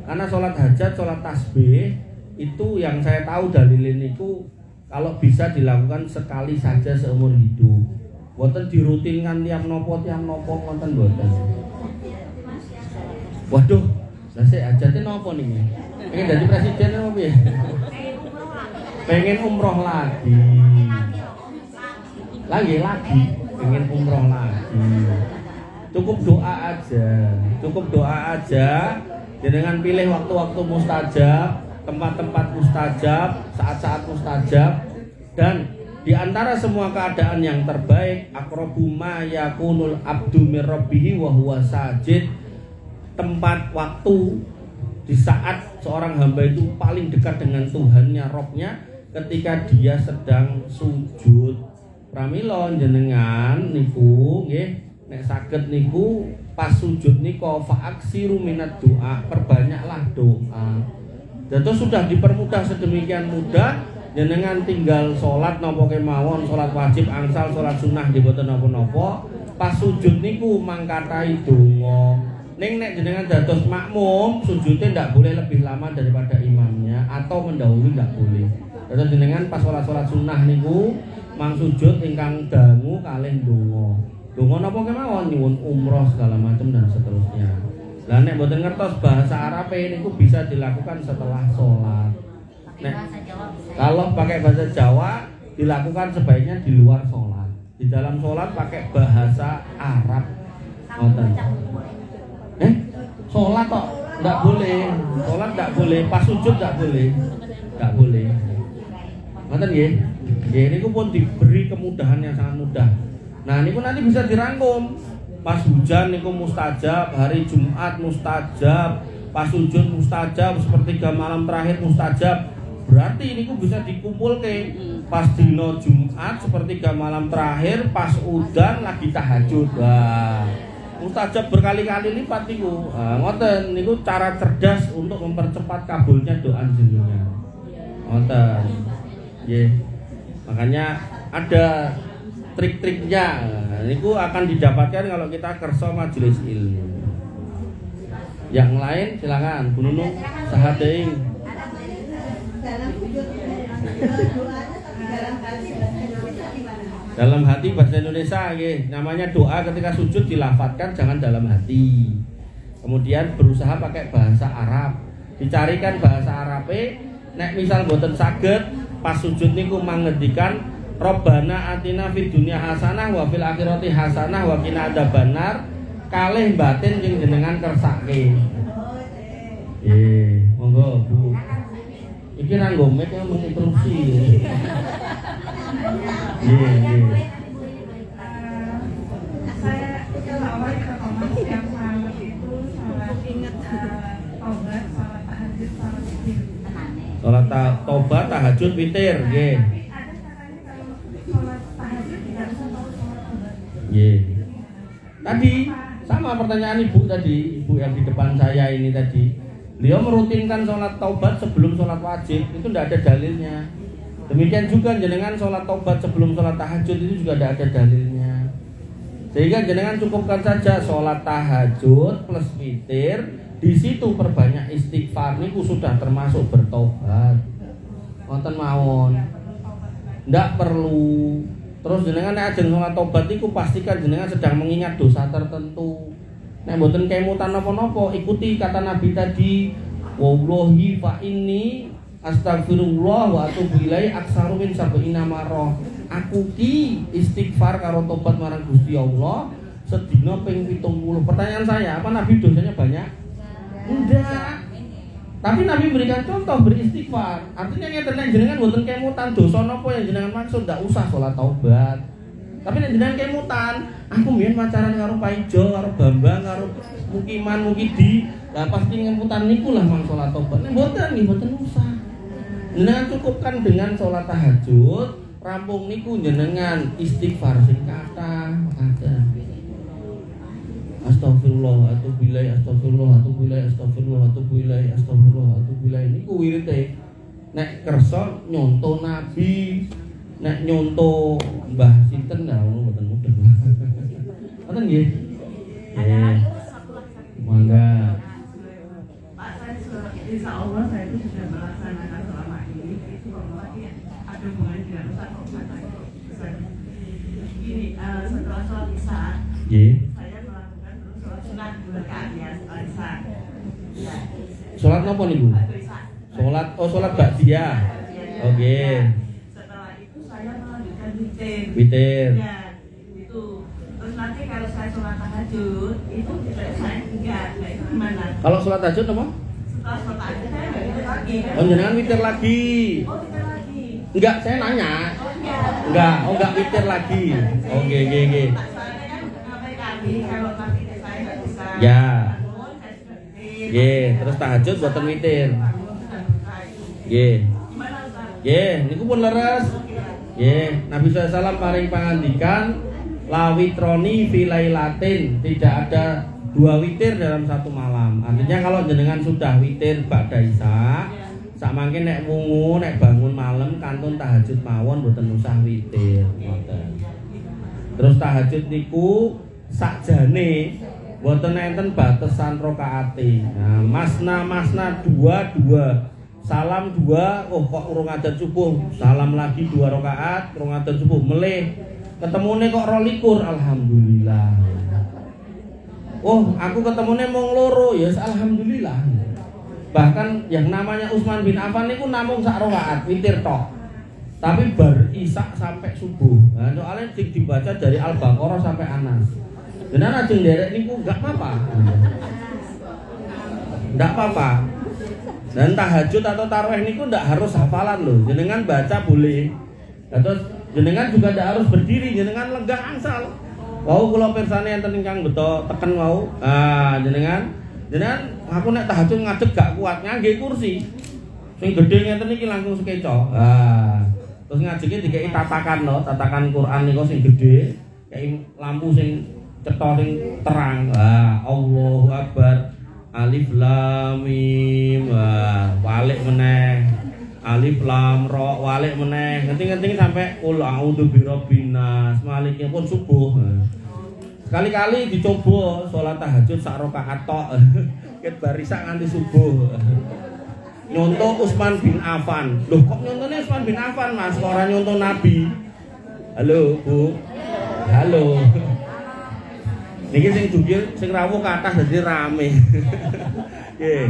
Karena sholat hajat, sholat tasbih itu yang saya tahu dalilin itu kalau bisa dilakukan sekali saja seumur hidup. Boten dirutinkan tiap nopo ngoten boten. Waduh, lah sik hajate nopo niki? Pengen dadi presiden apa piye? Pengen umroh lagi. Lagi pengen umroh lagi. Cukup doa aja. Jangan pilih waktu-waktu mustajab, tempat-tempat mustajab, saat-saat mustajab, dan di antara semua keadaan yang terbaik, aqrabu ma yakunul abdu mir rabbih wa huwa sajid. Tempat waktu di saat seorang hamba itu paling dekat dengan Tuhannya, Robnya, ketika dia sedang sujud. Pramila jenengan niku nggih nek saged niku pas sujud niku fa'aksiru minat doa, perbanyaklah doa. Dan itu sudah dipermudah sedemikian mudah. Jenengan tinggal sholat napa kemawon, sholat wajib angsal, sholat sunnah diboten napa-napa, pas sujud niku mangkatai donga. Ning nek jenengan dados makmum, sujudnya ndak boleh lebih lama daripada imamnya atau mendahului ndak boleh. Dados jenengan pas sholat sunnah niku mang sujud ingkang dangu kalih donga. Donga napa kemawon nyuwun umroh segala macam dan seterusnya. Lah nek mboten ngertos bahasa Arab niku bisa dilakukan setelah sholat. Nek kalau pakai bahasa Jawa dilakukan sebaiknya di luar sholat. Di dalam sholat pakai bahasa Arab. Ngoten. Sholat kok enggak boleh. Sholat enggak boleh, pas sujud enggak boleh. Enggak boleh. Ngoten nggih. Nggih niku pun diberi kemudahan yang sangat mudah. Nah, niku nanti bisa dirangkum. Pas hujan niku mustajab, hari Jumat mustajab, pas sujud mustajab, sepertiga malam terakhir mustajab. Berarti niku bisa dikumpulke pas dino Jumat sepertiga malam terakhir, pas udan lagi tahajud. Wah, mustajab berkali-kali lipat niku. Ngoten niku cara cerdas untuk mempercepat kabulnya doa jenengan. Ngoten. Nggih. Makanya ada trik-triknya. Niku akan didapatkan kalau kita kersa majelis ilmu. Yang lain silakan Bu Nunung sahadeing. Dalam hati bahasa Indonesia nggih, namanya doa ketika sujud dilafadzkan jangan dalam hati. Kemudian berusaha pakai bahasa Arab. Dicarikan bahasa Arabe, nek misal boten saged pas sujud niku mangendikan Robbana atina fid dunya hasanah wa fil akhirati hasanah wa qina adzabannar kalih batin sing jenengan kersake. Monggo Bu. Iki ra nggo mic yang menginterupsi. Saya awal ke kamar setiap malam itu tobat, salat tahajud, salat witir. Salat tobat, tahajud, witir, nggih. Ada caranya kalau salat tahajud tidak usah salat tobat. Nggih. Tadi sama pertanyaan Ibu tadi, Ibu yang di depan saya ini tadi. Beliau merutinkan sholat taubat sebelum sholat wajib, itu tidak ada dalilnya. Demikian juga jenengan sholat taubat sebelum sholat tahajud itu juga tidak ada dalilnya. Sehingga jenengan cukupkan saja sholat tahajud plus witir, di situ perbanyak istighfar niku sudah termasuk bertobat. Wonten mawon. Ndak perlu. Terus jenengan nek ajeng sholat taubat niku pastikan jenengan sedang mengingat dosa tertentu. Nek mboten kemutan napa-napa, ikuti kata Nabi tadi, wallahi fa inni astagfirullah wa atubu ilaihi aksaru min sab'ina marrah. Aku ki istighfar karo tobat marang Gusti Allah sedina ping 70. Pertanyaan saya, apa Nabi dosanya banyak? Enggak. Tapi Nabi berikan contoh beristighfar. Artinya ngeten nek jenengan mboten kemutan dosa napa yang jenengan maksud, ndak usah salat taubat. Tapi nek jenengan kemutan, aku mbiyen pacaran karo Paijo, karo Bambang, karo Mukiman, Mukidi, lah pasti ngemutan niku lah mang salat tobat. Nek mboten nggih mboten usah. Jenengan cukupkan dengan salat tahajud, rampung niku jenengan istighfar sing kathah, makaten. Astagfirullah, atubu ilaih, astagfirullah, atubu ilaih, astagfirullah, atubu ilaih, astagfirullah, atubu ilaih. Niku wirite. Nek kersa nyonto Nabi, nek nyonto Mbah sinten lah ngono mboten mudeng. Ngoten nggih. Mangga. Pak, saya insya Allah saya itu sudah melaksanakan selama ini. Itu kalau lagi ada hubungannya dengan Ustaz Ustaz. Gini, setelah sholat isya, saya melakukan terus sholat sunat berkat ya setelah isya. Sholat napa niku? Sholat ba'diyah. Oke. Setelah itu saya melanjutkan witir. Witir. Ya, itu. Terus nanti kalau saya sholat tahajud, itu saya enggak gimana? Kalau sholat tahajud apa? Setelah sholat tahajud saya enggak witir lagi. Oh, jenengan witir lagi. Oh, witir lagi. Enggak, saya nanya. Enggak, enggak witir lagi. Oke. Soalnya kan sampai kali kalau nanti saya enggak bisa. Ya. bangun, saya sudah witir. Terus tahajud buatan witir. Gimana Ustaz? Niku pun leres. Nabi SAW paring pangandikan la witroni fi lailatin, tidak ada dua witir dalam satu malam. Artinya kalau jenengan sudah witir ba'da isya, sak mangke nek wungu nek bangun malam kantun tahajud mawon mboten usah witir, ngoten. Terus tahajud niku sakjane mboten enten batasan rakaate. Nah, masna 2 salam 2, kok urung adzan subuh, salam lagi 2 rakaat, urung adzan subuh, meleh ketemune kok 22, alhamdulillah. Aku ketemune mung 2, ya alhamdulillah. Bahkan yang namanya Utsman bin Affan niku namung sak rakaat witir tok. Tapi bar isya sampai subuh. Nah, soalnya dibaca dari Al-Baqarah sampai Anas. Benar ajeng derek niku enggak apa-apa. Enggak apa-apa. Dan tahajud atau tarawih niku ndak harus hafalan loh. Jenengan baca boleh. Atau jenengan juga ndak harus berdiri, jenengan lenggah angsal. Wau kula pirsane enten ingkang beto teken wau. Jenengan aku nek tahajud ngadeg gak kuat ngangge kursi. Sing gedhe ngeten iki langsung sekeco. Terus ngajenge dikeki tatakan Quran niku sing gedhe, kei lampu sing cetha sing terang. Allahu Akbar. Alif lam mim, walik meneh. Alif lam ra, walik meneh. Ngenting-ngenting sampai qul a'udzu birabbin nas, maliknya pun subuh. Sekali-kali dicoba salat tahajud sak rakaat tok. Ket barisa nganti subuh. Nyontoh Utsman bin Affan. Loh kok nyontone Utsman bin Affan, Mas? Kok ora nyontoh Nabi? Halo, Bu. Halo. Niki sing jungkir sing rawuh kathah dadi rame. Nggih.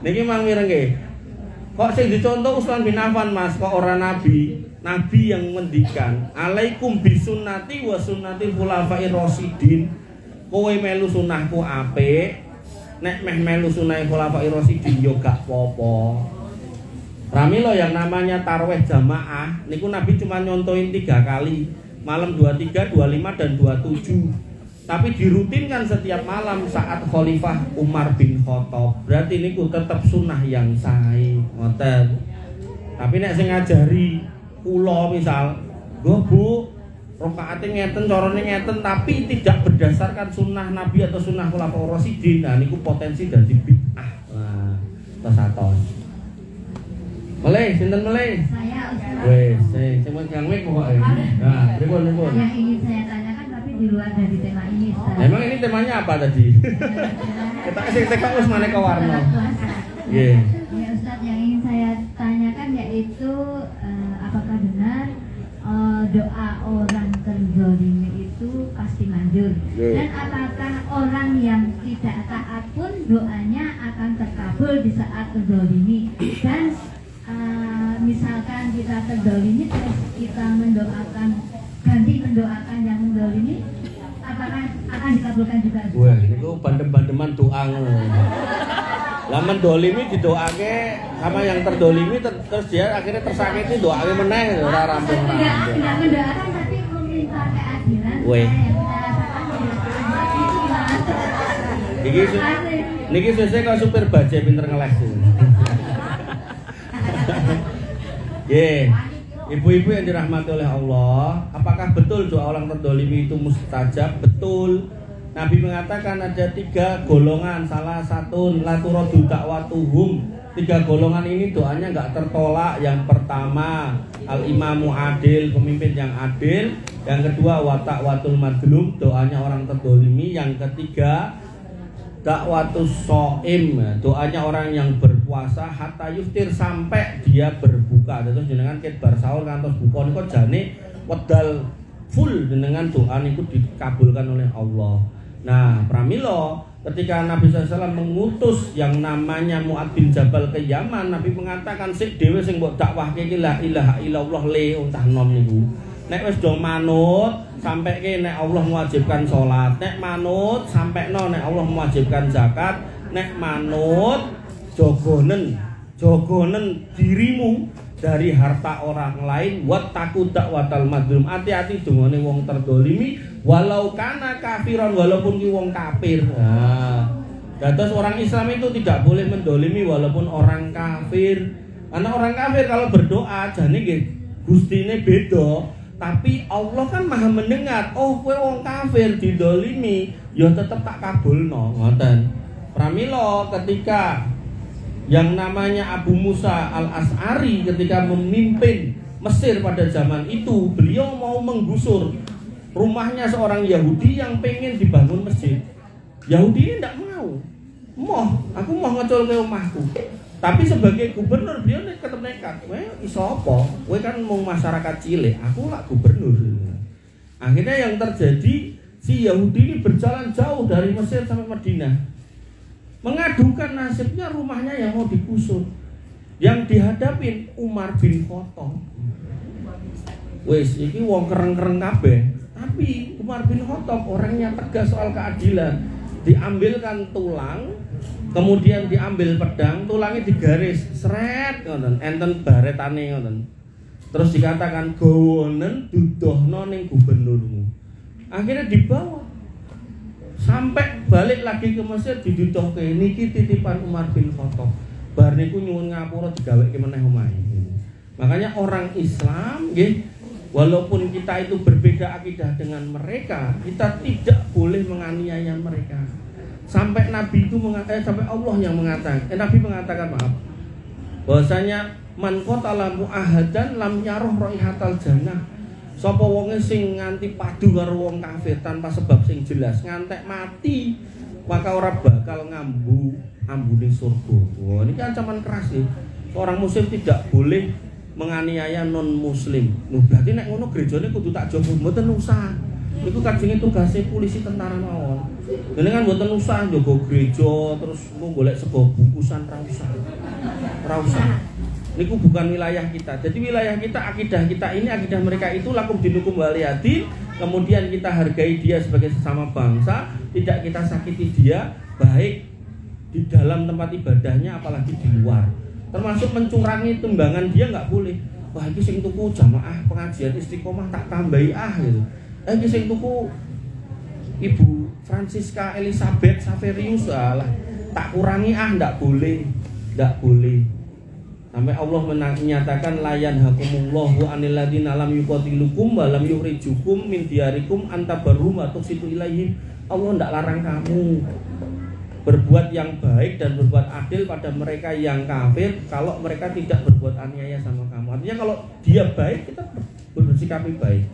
Niki mang mireng nggih. Kok sing dicontoh Utsman bin Affan Mas, kok ora nabi? Nabi yang ngendikan, "Alaikum bisunnati wa sunnati khulafair rasyidin." Kowe melu sunahku apik, nek meh melu sunah khulafair rasyidin yo gak apa-apa. Pramila yang namanya tarawih jamaah niku Nabi cuma nyontohin 3 kali, malam 23, 25 dan 27. Tapi dirutinkan setiap malam saat Khalifah Umar bin Khattab. Berarti niku tetap sunnah yang sahih, ngoten. Tapi nek sing ngajari kula misal, "Nggo Bu, rakaate ngeten, carane ngeten," tapi tidak berdasarkan sunnah Nabi atau sunnah Khulafaur Rasyidin, nah niku potensi dadi bid'ah. Nah, tesaton. Melih, sinten melih? Saya Ustaz. Wes, sing megang mic pokoke. Nah, pripun. Yang ingin saya tanyakan tapi di luar dari tema ini Ustaz. Emang ini temanya apa tadi? Kita sing tekok wis maneka warna. Nggih. Ya Ustaz, yang ingin saya tanyakan yaitu apakah benar doa orang terzalimi itu pasti manjur, dan apakah orang yang tidak taat pun doanya akan terkabul di saat terzalimi, dan misalkan kita terzalimi terus kita mendoakan ganti mendoakan yang menzalimi, apakah akan dikabulkan juga? Wah, niku bandem-bandeman doa ngono. Lah mendolimi didoake sama yang terdolimi terus dia akhirnya tersakiti doake meneh ora rampung-rampung. Tidak mendoakan tapi meminta keadilan. Weh. Niki sesuk kok supir bajai pinter ngeles. Nggih. Ibu-ibu yang dirahmati oleh Allah, apakah betul doa orang terdolimi itu mustajab? Betul. Nabi mengatakan ada 3 golongan, salah satu laturadu dakwatuhum. 3 golongan ini doanya enggak tertolak. Yang pertama al-imamu adil, pemimpin yang adil. Yang kedua wata'watul madlum, doanya orang terdolimi. Yang ketiga dakwatus shaim, doanya orang yang berpuasa hatta yuftir, sampai dia berbuka. Terus jenengan ket bar sahur ngantos buka niku jane wedal full dengan doa niku dikabulkan oleh Allah. Nah, pramila ketika Nabi SAW mengutus yang namanya Mu'adz bin Jabal ke Yaman, Nabi mengatakan sik dhewe sing mbok dakwahke iki la ilaha illallah le untah nom niku. Nek wis do manut sampeke nek Allah mewajibkan salat, nek manut sampekno nek Allah mewajibkan zakat, nek manut jogonen dirimu dari harta orang lain, wattaqu da'watal madlum, hati-hati dongane wong terdolimi walau kana kafiran, walaupun ki wong kafir. Nah, dados orang Islam itu tidak boleh mendolimi walaupun orang kafir. Karena orang kafir kalau berdoa jane nggih gustine beda, tapi Allah kan Maha mendengar. Oh, kowe wong kafir didolimi, ya tetep tak kabulno, ngoten. Pramila ketika yang namanya Abu Musa al-As'ari ketika memimpin Mesir pada zaman itu, beliau mau menggusur rumahnya seorang Yahudi yang pengen dibangun masjid. Yahudi ini tidak mau. Aku mau ngecol ke rumahku. Tapi sebagai gubernur beliau tetap nekat. Iso apa? Kowe kan mau masyarakat cilik, aku lah gubernur. Akhirnya yang terjadi, si Yahudi ini berjalan jauh dari Mesir sampai Madinah, mengadukan nasibnya rumahnya yang mau digusur. Yang dihadapin Umar bin Khattab. Wes iki wong kereng-kereng kabeh, tapi Umar bin Khattab orangnya tegas soal keadilan. Diambilkan tulang, kemudian diambil pedang, tulangnya digaris, seret ngoten, enten baretane ngoten. Terus dikatakan gawonen dudohno ning gubernurmu. Akhirnya dibawa sampai balik lagi ke Mesir, diduduhke niki titipan Umar bin Khattab. Bar niku nyuwun ngapura digaweke meneh omahe. Makanya orang Islam nggih, walaupun kita itu berbeda akidah dengan mereka, kita tidak boleh menganiaya mereka. Sampai Nabi itu sampai Allah yang mengatakan, Nabi mengatakan bahwasanya man qatala mu'ahadan lam yaruh raihatal jannah. Sapa wonge sing nganti padu karo wong kafir tanpa sebab sing jelas ngantek mati, maka ora bakal ambune surga. Wah, ini ancaman keras nih. Seorang muslim tidak boleh menganiaya non muslim. Loh, berarti nek ngono gerejane kudu tak jogo mboten usah. Niku kajenge tugase polisi tentara mawon. Jenengan mboten usah njaga gereja terus golek sego bungkusan ra usah. Ora usah. Niku bukan wilayah kita. Jadi wilayah kita, akidah kita ini, akidah mereka itu lakum dinukum waliyadin. Kemudian kita hargai dia sebagai sesama bangsa, tidak kita sakiti dia, baik di dalam tempat ibadahnya apalagi di luar. Termasuk mencurangi timbangan dia nggak boleh. Wah, iki sing tuku jamaah pengajian Istiqomah tak tambahi gitu. Iki sing tuku Ibu Francisca Elizabeth Saverius lah tak kurangi ndak boleh. Ndak boleh. Sampai Allah menyatakan layan hakumullahu anil ladzina lam yuqatilukum wa lam yukhrijukum min diyarikum antabarrum wa tuqsitu ilaihim. Allah ndak larang kamu berbuat yang baik dan berbuat adil pada mereka yang kafir kalau mereka tidak berbuat aniaya sama kamu. Artinya kalau dia baik kita bersikap baik.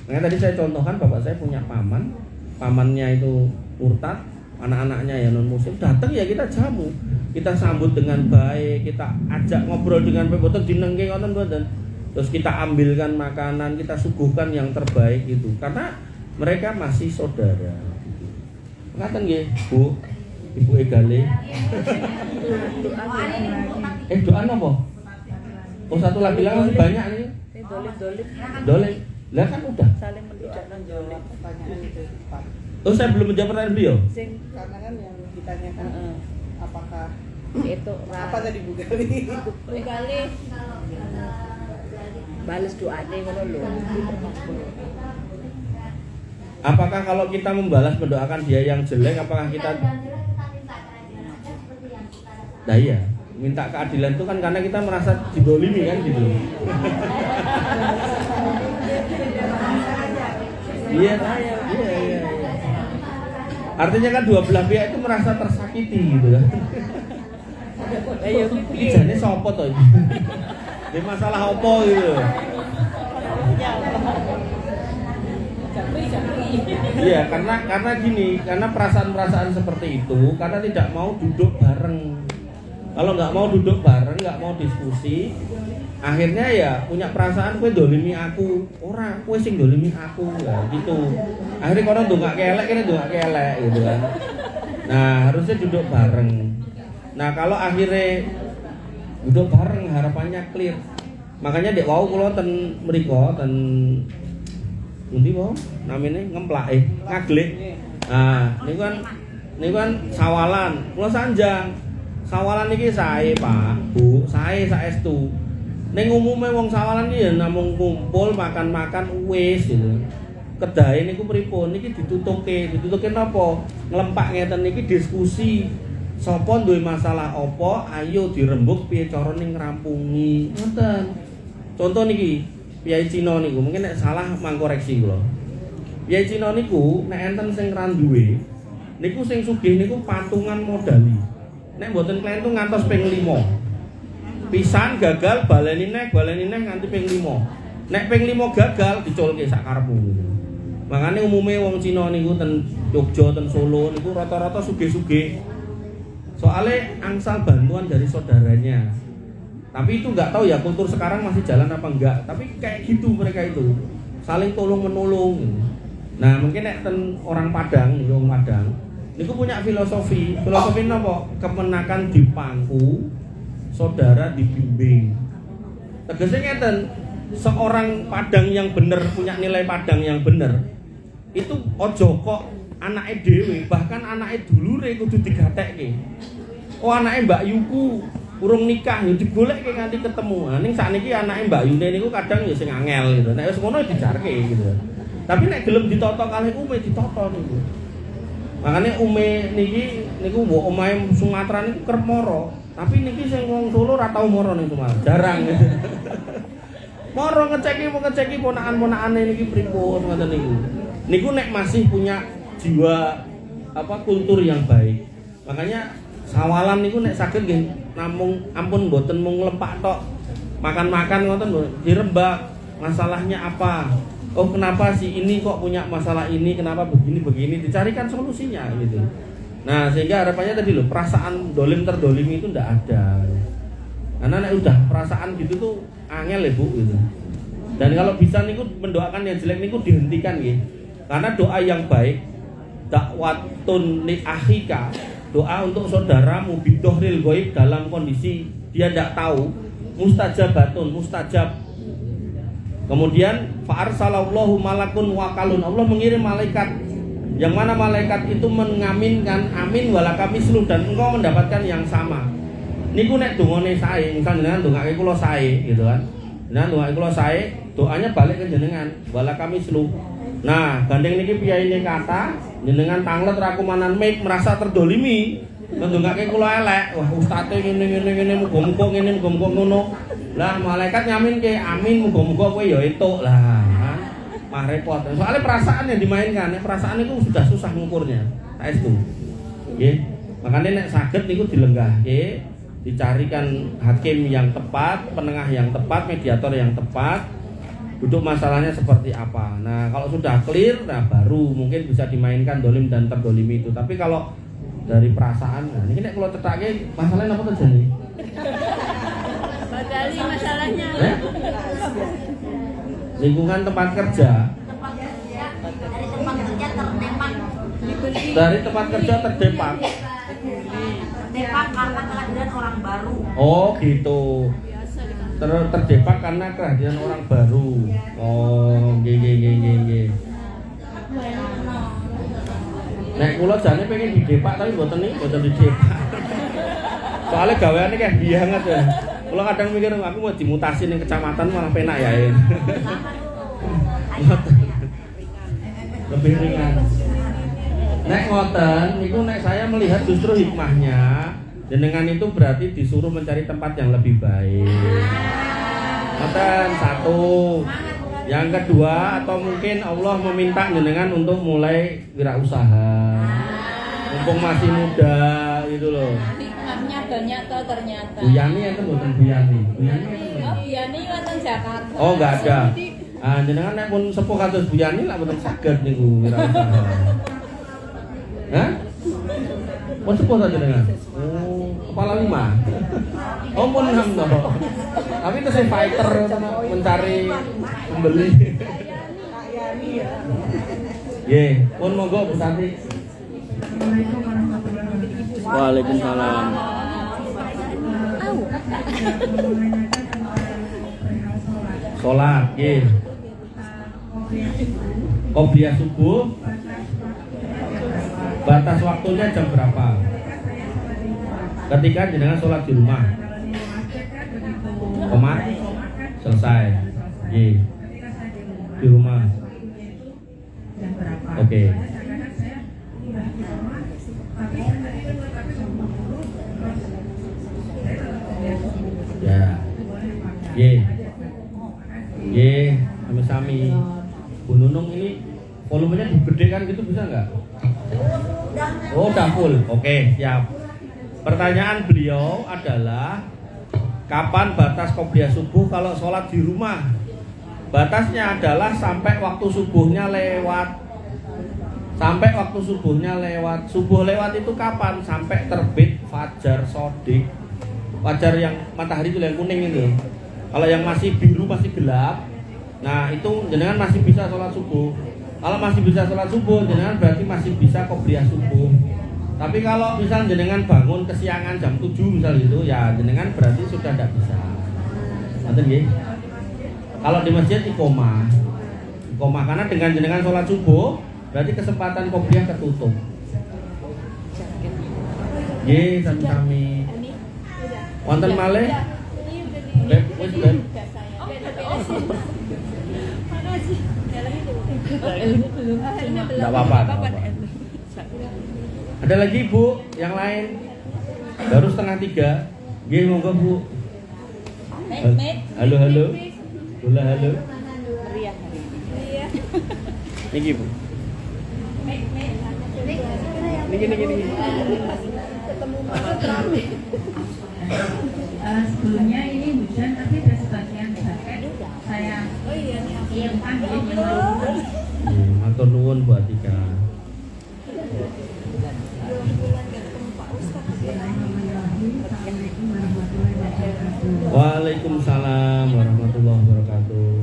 Makanya tadi saya contohkan bapak saya punya pamannya itu murtad, anak-anaknya ya non muslim, datang ya kita jamu, kita sambut dengan baik, kita ajak ngobrol dengan baik, boten dinengke ngoten mboten. Terus kita ambilkan makanan, kita suguhkan yang terbaik itu, karena mereka masih saudara. Ngaten nggih, Bu. Ibu Egale. Doa apa? Oh, satu lagi lah masih banyak nih. Dolim. Lah kan udah. Saling menidakkan jawab pertanyaan itu, Pak. Oh, saya belum menjawab pertanyaan beliau. Karena kan yang ditanyakan apakah Itu apa tadi Bu Gali? Bu Gali balas doane ngono lho. Apakah kalau kita membalas mendoakan dia yang jelek, apakah kita Nah iya, minta keadilan itu kan karena kita merasa didolimi kan gitu. Iya. Artinya kan dua belah pihak itu merasa tersakiti gitu kan. Ini jane sapa to iki? Ini masalah apa gitu. Iya, karena gini, karena perasaan-perasaan seperti itu, karena tidak mau duduk bareng. Kalau nggak mau duduk bareng, nggak mau diskusi, akhirnya ya punya perasaan kowe dolimi aku, ora kowe sing dolimi aku, ya gitu. Akhirnya kono ndongak kelek, kene ndongak kelek gitu kan. Nah, harusnya duduk bareng. Nah, kalau akhirnya duduk bareng harapannya clear. Makanya dek wau kula ten mriko ten Nanti mau namanya ngemplak ngaglik. Nah, ini kan sawalan. Kula sanjang. Sawalan iki sae, Pak, Bu, sae saestu. Ning umume wong sawalan iki ya namung kumpul makan-makan wis gitu. Kedahe niku pripun? Niki ditutuke napa? Nglempak ngeten niki diskusi. Sapa duwe masalah apa? Ayo dirembuk piye cara ning ngrampungi. Ngoten. Contoh niki Piai Cina niku, mungkin nek salah mangkoreksi kula. Piai Cina niku nek enten sing ra duwe, niku sing sugih niku patungan modali. Nek mboten klentu ngantos ping 5. Pisan gagal baleni neh nganti ping 5. Nek ping 5 gagal diculke sak karepmu. Makane umume wong Cina niku ten Jogja, ten Solo niku rata-rata sugih-sugih. Soale angsal bantuan dari saudaranya. Tapi itu nggak tahu ya kultur sekarang masih jalan apa enggak. Tapi kayak gitu mereka itu saling tolong menolong. Nah mungkin orang Padang, orang Padang, itu punya filosofi apa? Kemenakan dipangku, saudara dibimbing. Tegasnya ngeten, seorang Padang yang bener punya nilai Padang yang bener, itu ojo kok anaknya dewe, bahkan anaknya dulure kudu digatekke. Oh anaknya Mbak Yuku urung nikah ya digolek nganti ketemu. Nah ning sakniki anake Mbak Yune niku kadang ya sing angel gitu. Nek wis ngono dijarke gitu. Tapi nek gelem ditoto kalih ume ditoto niku. Makane ume niku mbok omahe Sumatera niku kerep moro. Tapi niki sing wong Solo ora tau moro ning Sumatera. Jarang. Moro ngeceki ponakan-ponakane niki pripun ngoten niku. Niku nek masih punya jiwa kultur yang baik. Makanya sawalan niku nek saged nggih namung ampun mboten mung nglempak tok. Makan-makan ngoten dirembak. Masalahnya apa? Oh, kenapa sih ini kok punya masalah ini? Kenapa begini? Dicarikan solusinya gitu. Nah, sehingga harapannya tadi loh, perasaan dolim terdolim itu ndak ada. Karena nek udah perasaan gitu tuh angel ya, Bu gitu. Dan kalau bisa niku mendoakan yang jelek niku dihentikan nggih. Karena doa yang baik, dakwatun li akhika, doa untuk saudaramu bidohril ghaib dalam kondisi dia tidak tahu, mustajabatun, mustajab. Kemudian fa'arsalallahu malakun wakalun, Allah mengirim malaikat, yang mana malaikat itu mengaminkan amin walaka mislu, dan engkau mendapatkan yang sama. Niku nek dungane sae, misal jenengan ndongake kula sae gitu kan. Nah, ndongake kula sae, doanya balik ke jenengan walaka mislu. Nah, gandeng niki piyaine kata, jenengan tanglet ra kumanan mik merasa terdolimi. Ndongake kula elek, wah ustate ngene muga-muga ngene muga-muga ngono. Lah malaikat nyaminke amin muga-muga kowe ya entuk lah. Mah repot. Soalnya perasaan yang dimainkan, perasaan itu sudah susah ngukurnya. Saestu. Nggih. Makanya nek saged niku dilenggahke, dicarikan hakim yang tepat, penengah yang tepat, mediator yang tepat. Duduk masalahnya seperti apa. Nah, kalau sudah clear, nah baru mungkin bisa dimainkan dolim dan terdolimi itu. Tapi kalau dari perasaan, nah ini nek kalau cetake masalahnya apa terjadi? Badali masalahnya. Lingkungan tempat kerja. Dari tempat kerja terdepak. Terdepak karena kehadiran orang baru. Oh, gitu. Terdepak karena kehadiran orang baru. Oh, nggih. Nek kula jane pengen didepak tapi mboten didepak. Soalnya gaweane kayak banget ya. Kula kadang mikir aku mau dimutasi ning kecamatan malah penak ya. Lebih ringan. Nek ngoten niku nek saya melihat justru hikmahnya jenengan itu berarti disuruh mencari tempat yang lebih baik. Ngoten satu. Yang kedua, atau mungkin Allah meminta jenengan untuk mulai wirausaha. Mumpung masih muda gitu loh. Hikmahnya banyak toh ternyata. Buyani itu bukan Buyani. Oh, Buyani wonten Jakarta. Oh, enggak ada. Ah, jenengan nek pun sepuh kados Buyani lah mboten saged niku wirausaha. Hah? Pun sepuh ta jenengan? Oh, kepala 5. Oh, pun 6 toh. Tapi itu saya fighter mencari pembeli. Nggih, pun monggo Bu Santi. Waalaikumsalam. Salat, nggih. Qobliyah subuh. Batas waktunya jam berapa? Ketika jenengan sholat di rumah. Komat selesai. Nggih. Di rumah. Oke. Ya. Nggih, sami-sami. Bu Nunung ini volumenya digedekan gitu bisa nggak? Oh, udah full. Oke, siap. Pertanyaan beliau adalah kapan batas qobliyah subuh kalau sholat di rumah? Batasnya adalah sampai waktu subuhnya lewat. Sampai waktu subuhnya lewat. Subuh lewat itu kapan? Sampai terbit fajar sodik. Fajar yang matahari itu yang kuning itu. Kalau yang masih biru masih gelap. Nah, itu jenengan masih bisa sholat subuh. Kalau masih bisa sholat subuh, jenengan berarti masih bisa qobliyah subuh. Tapi kalau misal jenengan bangun kesiangan jam 7 misal gitu, ya jenengan berarti sudah tidak bisa. Nanti nggih. Kalau di masjid iqomah karena dengan jenengan sholat subuh, berarti kesempatan qobliyah tertutup. Nggih, sami-sami. Wonten malih? Beb, wis beb. Tidak apa-apa. Ada lagi Bu, yang lain? Baru 2:30. Nggih, monggo Bu. Halo. Halo. Niki Bu. Niki. Sebelumnya ini hujan tapi ada sebagian jaket saya simpan di rumah. Matur nuwun Bu Atika. Waalaikumsalam warahmatullahi wabarakatuh.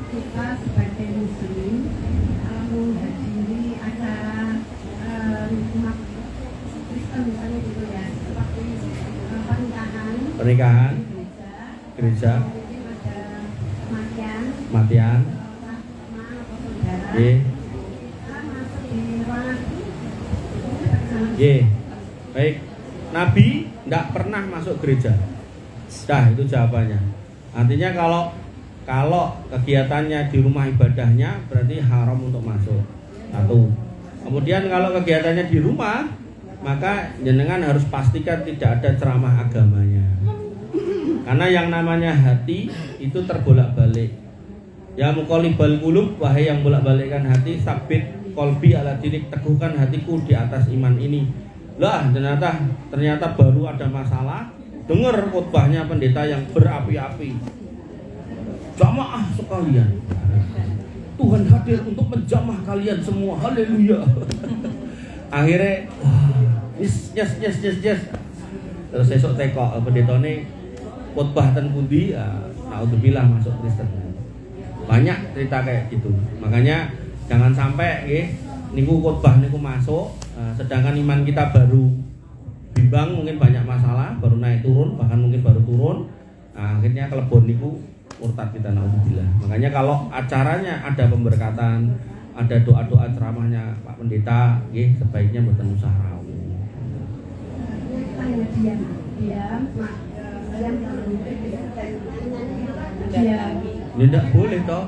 Kita sebagai muslim Pernikahan, gereja, matian. Baik. Nabi tidak pernah masuk gereja. Dah, itu jawabannya. Artinya kalau kegiatannya di rumah ibadahnya berarti haram untuk masuk. Satu. Kemudian kalau kegiatannya di rumah, maka jenengan harus pastikan tidak ada ceramah agamanya. Karena yang namanya hati itu terbolak-balik. Ya muqallibal qulub, wahai yang bolak-balikkan hati, sabit qalbi ala dinik, teguhkan hatiku di atas iman ini. Lah, ternyata baru ada masalah, dengar khotbahnya pendeta yang berapi-api. Jamaah sekalian, Tuhan hadir untuk menjamah kalian semua. Haleluya. Akhirnya yes. Terus esok teko pendetane khotbah ten pundi, naudzubillah masuk Kristen. Banyak cerita kayak gitu. Makanya jangan sampai niku khotbah niku masuk, sedangkan iman kita baru bimbang, mungkin banyak masalah, baru naik turun, bahkan mungkin baru turun. Akhirnya kelebon niku murtad kita, naudzubillah. Makanya kalau acaranya ada pemberkatan, ada doa-doa ceramahnya Pak Pendeta, sebaiknya mboten usah rawuh. Ya tidak boleh toh.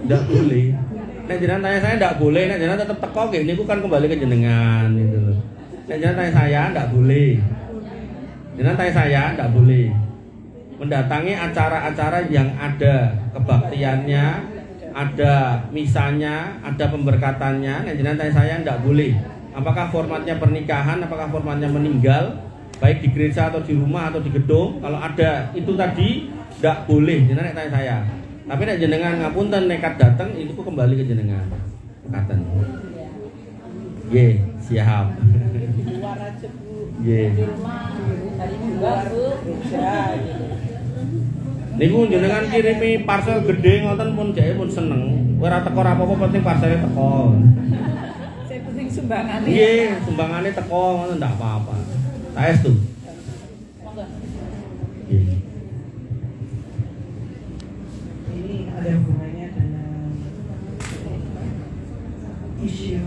Tidak boleh. Nek jenengan tanya saya tidak boleh, nek jenengan tetap teko nggih niku kan kembali ke jenengan gitu loh. Nek jenengan tanya saya tidak boleh. Jenengan tanya saya tidak boleh mendatangi acara-acara yang ada kebaktiannya, ada misalnya, ada pemberkatannya. Nek jenengan tanya saya tidak boleh. Apakah formatnya pernikahan, apakah formatnya meninggal, baik di gereja atau di rumah atau di gedung. Kalau ada itu tadi tidak boleh, jenengan tanya saya. Tapi nek jenengan ngapunten nekat datang, itu kembali ke jenengan. Ngaten. Siap. Keluar aja Bu. Di rumah hari juga Bu. Niku jenengan kirimi parcel gede ngoten pun jake pun seneng. Ora teko ora apa-apa, penting parcele teko. Saya penting sumbangane. Sumbangane teko ngoten ndak apa-apa. Saestu. Monggo. Ini ada hubungannya dengan isu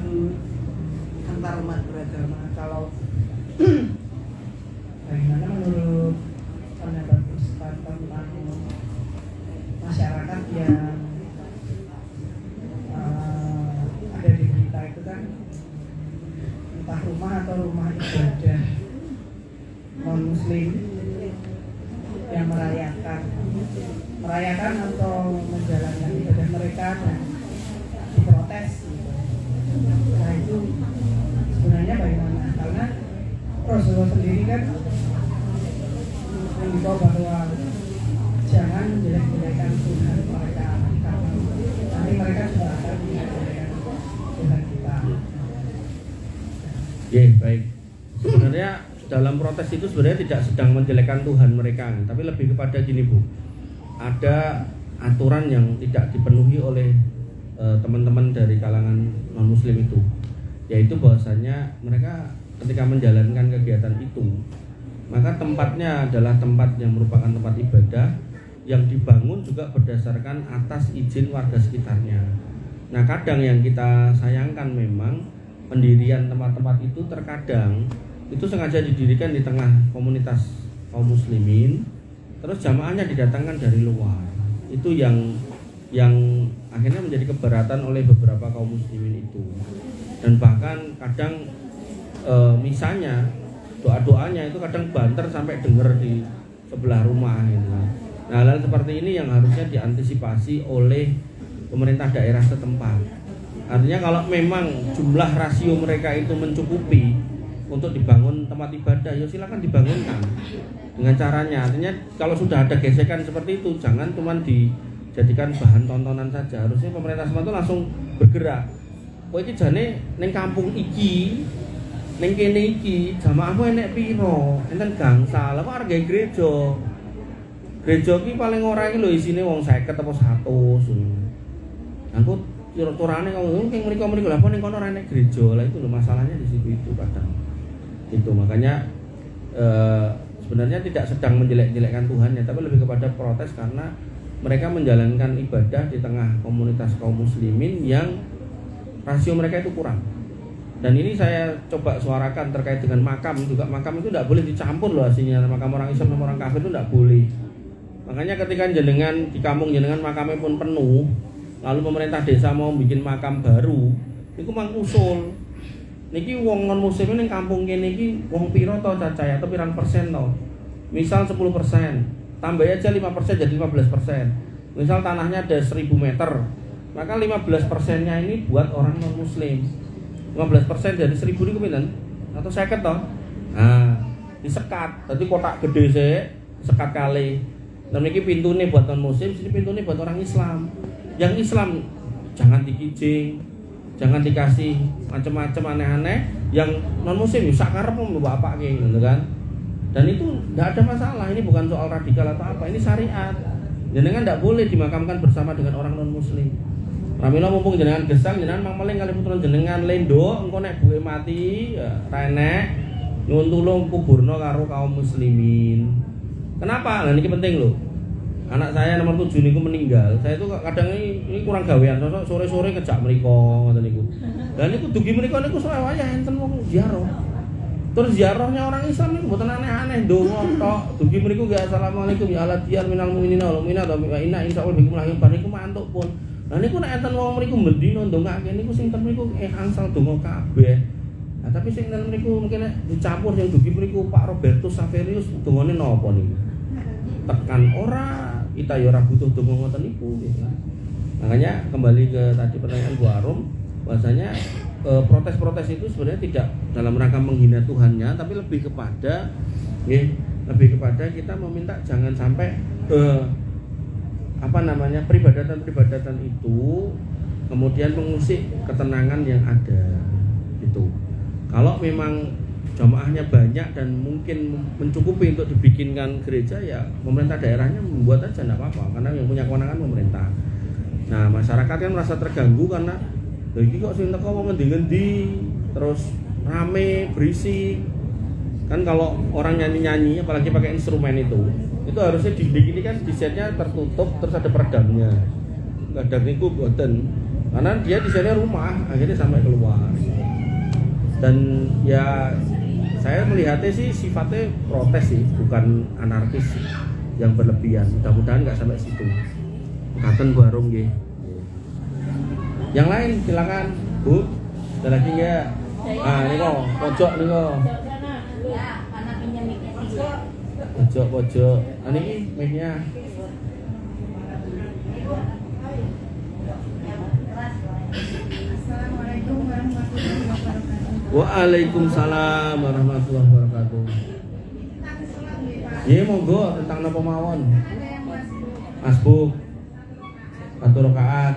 antar umat beragama. Kalau bagaimana menurut pendapat Ustaz tentang masyarakat yang ada di kita itu kan entah rumah atau rumah ibadah non muslim yang merayakan atau menjalankan ibadah mereka dan diprotes gitu. Nah itu sebenarnya bagaimana? Karena Rasulullah sendiri kan memberitahu bahwa jangan jelek-jelekan Tuhan mereka, karena nanti mereka juga akan menjelekkan Tuhan kita. Baik. Sebenarnya dalam protes itu sebenarnya tidak sedang menjelekkan Tuhan mereka, tapi lebih kepada gini Bu. Ada aturan yang tidak dipenuhi oleh teman-teman dari kalangan non muslim itu, yaitu bahwasanya mereka ketika menjalankan kegiatan itu, maka tempatnya adalah tempat yang merupakan tempat ibadah yang dibangun juga berdasarkan atas izin warga sekitarnya. Nah kadang yang kita sayangkan memang pendirian tempat-tempat itu terkadang itu sengaja didirikan di tengah komunitas kaum muslimin, terus jamaahnya didatangkan dari luar. Itu yang akhirnya menjadi keberatan oleh beberapa kaum muslimin itu. Dan bahkan kadang misalnya doa-doanya itu kadang banter sampai dengar di sebelah rumah gitu. Nah, hal seperti ini yang harusnya diantisipasi oleh pemerintah daerah setempat. Artinya kalau memang jumlah rasio mereka itu mencukupi untuk dibangun tempat ibadah, ya silakan dibangunkan dengan caranya. Artinya kalau sudah ada gesekan seperti itu, jangan cuma dijadikan bahan tontonan saja. Harusnya pemerintah setempat itu langsung bergerak. Kowe iki jane ning kampung iki, ning kene iki jamaahmu enek piro? Enten gangsal. Kok arep gawe gereja? Gereja iki paling ora iki lho isine wong 50 apa 100. Angkut turane kok mriko lha apa ning kono ora enek gereja. Lah itu lho masalahnya di situ itu kadang. Itu makanya sebenarnya tidak sedang menjelek-jelekkan Tuhannya, tapi lebih kepada protes karena mereka menjalankan ibadah di tengah komunitas kaum muslimin yang rasio mereka itu kurang. Dan ini saya coba suarakan terkait dengan makam juga. Makam itu tidak boleh dicampur loh hasilnya, makam orang Islam sama orang kafir itu tidak boleh. Makanya ketika jenengan di kampung jenengan makamnya pun penuh, lalu pemerintah desa mau bikin makam baru, itu mang usul. Niki wong non muslim ning kampung kene iki wong piro to cacah atau pirang persen to? Misal 10%, tambah aja 5% jadi 15%. Misal tanahnya ada 1000 meter, maka 15%-nya ini buat orang non muslim. 15% dari 1000 niku pinten? Atau 50 to? Nah, disekat. Dadi kotak gede sih, sekat kali. Nah niki pintune buat non muslim, sini pintune buat orang Islam. Yang Islam jangan dikijing, jangan dikasih macam-macam aneh-aneh. Yang non muslim sak karepmu bapak ki, gitu kan. Dan itu tidak ada masalah, ini bukan soal radikal atau apa, ini syariat. Jenengan tidak boleh dimakamkan bersama dengan orang non muslim. Pramila mumpung jenengan gesang, jenengan mangmeling kali putra jenengan lendo, engko nek buke mati, ra enek nyuwun tulung kuburno karo kaum muslimin. Kenapa? Nah ini penting loh. Anak saya nomor 7 niku meninggal. Saya itu kadang ini kurang gawean, sore-sore kejak mriko ngoten niku. Lah niku dugi mriko niku sewaya enten wong ziarah. Terus ziarahnya orang Islam itu mboten aneh-aneh, ndonga tok. Dugi mriku nggih assalamualaikum ya Allah diyar minal mu'minina wal mu'minat wa inna insyaallah bikum lahir bariku mantuk pun. Lah niku nek enten wong mriku mendino ndongake niku sing ten mriku angsal donga kabeh. Nah tapi sing ten mriku mungkin nek dicampur yang dugi mriku Pak Robertus Saverius dongane napa niku? Tekan ora, kita ya ora butuh donga ngoten niku gitu kan. Makanya kembali ke tadi pertanyaan Bu Arum, bahwasanya protes-protes itu sebenarnya tidak dalam rangka menghina Tuhannya, tapi lebih kepada kita meminta jangan sampai peribadatan itu kemudian mengusik ketenangan yang ada gitu. Kalau memang jamaahnya banyak dan mungkin mencukupi untuk dibikinkan gereja, ya pemerintah daerahnya membuat aja enggak apa-apa, karena yang punya kewenangan pemerintah. Nah, masyarakat kan merasa terganggu karena iki kok sing teko mau ngendi-ngendi, terus rame, berisik. Kan kalau orang nyanyi-nyanyi apalagi pakai instrumen itu harusnya ini kan desainnya tertutup terus ada peredamnya. Kadang niku boten. Karena dia desainnya rumah, akhirnya sampai keluar. Dan ya saya melihatnya sih sifatnya protes sih, bukan anarkis yang berlebihan. Mudah-mudahan nggak sampai situ. Katen Bu Arum nggih. Yang lain silakan Bu. Ada lagi nggak? Ah ini kok pojok nih kok. Ya, karena pinjam miknya. Pojok. Ini mic-nya. Assalamualaikum warahmatullahi wabarakatuh. Waalaikumsalam warahmatullahi wabarakatuh. Iya monggo tentang napa mawon. Ada yang Masbuk. 1 rakaat.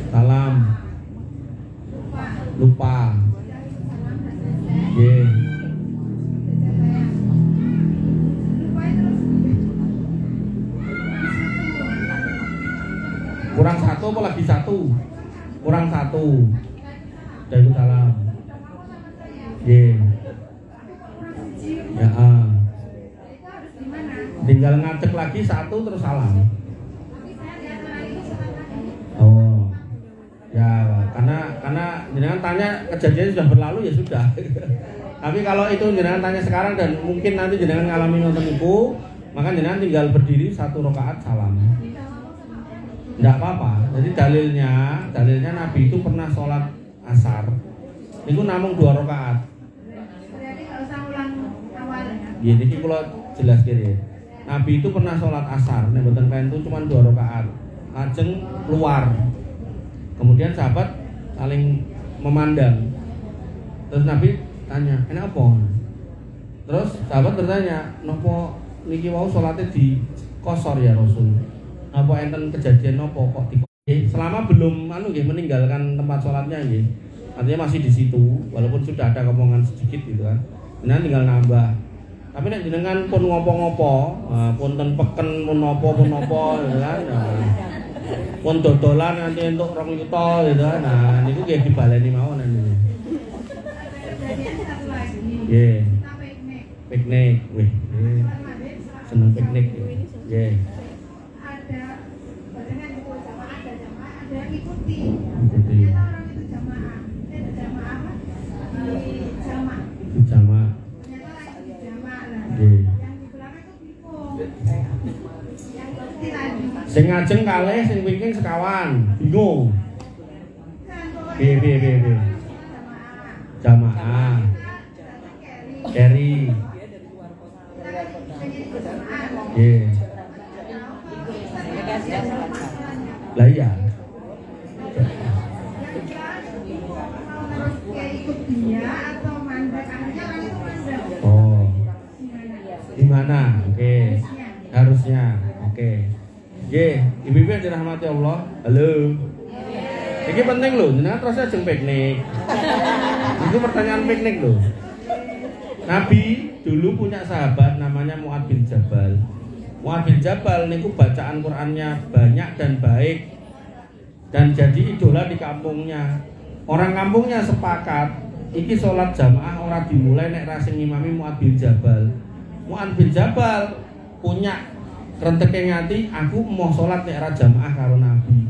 Salam. Lupa. Nggih. Kurang 1 apa lagi 1? Kurang 1. Dari salam. Nggih. Ya. Tinggal ngadeg lagi 1 terus salam. Oh. Ya, karena jenengan tanya kejadian sudah berlalu ya sudah. Tapi kalau itu jenengan tanya sekarang dan mungkin nanti jenengan ngalami nonton ibu, maka jenengan tinggal berdiri 1 rakaat salam. Enggak apa-apa. Jadi dalilnya Nabi itu pernah sholat asar. Itu namung 2 rakaat. Berarti enggak usah ulang awalnya. Gini iki kula jelas kiri. Nabi itu pernah sholat asar, nek mboten kaen itu cuma 2 rakaat. Lajeng keluar. Kemudian sahabat saling memandang. Terus Nabi tanya, "Enak apa?" Terus sahabat bertanya, "Napa niki wau salate dikosor ya Rasul? Napa enten kejadian napa kok selama belum meninggalkan tempat sholatnya nggih. Artinya masih di situ walaupun sudah ada omongan sedikit gitu kan. Jenengan tinggal nambah. Tapi nek jenengan pun ngopo-ngopo, punten peken pun napa gitu kan. Pun dodolan nanti untuk 2 juta gitu kan. Nah, niku nggih dibaleni mawon niku. Kejadian satu lagi. Nggih. kita piknik. Piknik. Wih. Seneng piknik. Nggih. Ada barengan itu jamaah, ada yang ikuti. Ikuti. Ternyata orang itu jamaah. Jamaah apa? Di jamaah. Jamaah. Ternyata lagi di jamaah lah. Nggih. Yang di belakang itu bingung. Yang ikuti lagi. Sing ngajeng kalih, sing wingking sekawan. Bingung. Kan pokoknya Piye. jamaah. Jamaah. Keri. Nggih. Lah iya. Ikut dia atau mandek, akhirnya orang itu mandek. Oh. Di Gimana? mana? Oke. Harusnya. Oke. Nggih, ibu-ibu yang dirahmati Allah. Halo. Ini penting loh, jenengan terus ajeng piknik. Itu pertanyaan piknik loh. Nabi dulu punya sahabat namanya Mu'ad bin Jabal. Mu'ad bin Jabal niku bacaan Qur'annya banyak dan baik dan jadi idola di kampungnya. Orang kampungnya sepakat iki sholat jamaah ora dimulai nek ra sing ngimami Mu'ad bin Jabal. Mu'ad bin Jabal punya renteke ngati aku mau sholat nek ra jamaah karo Nabi.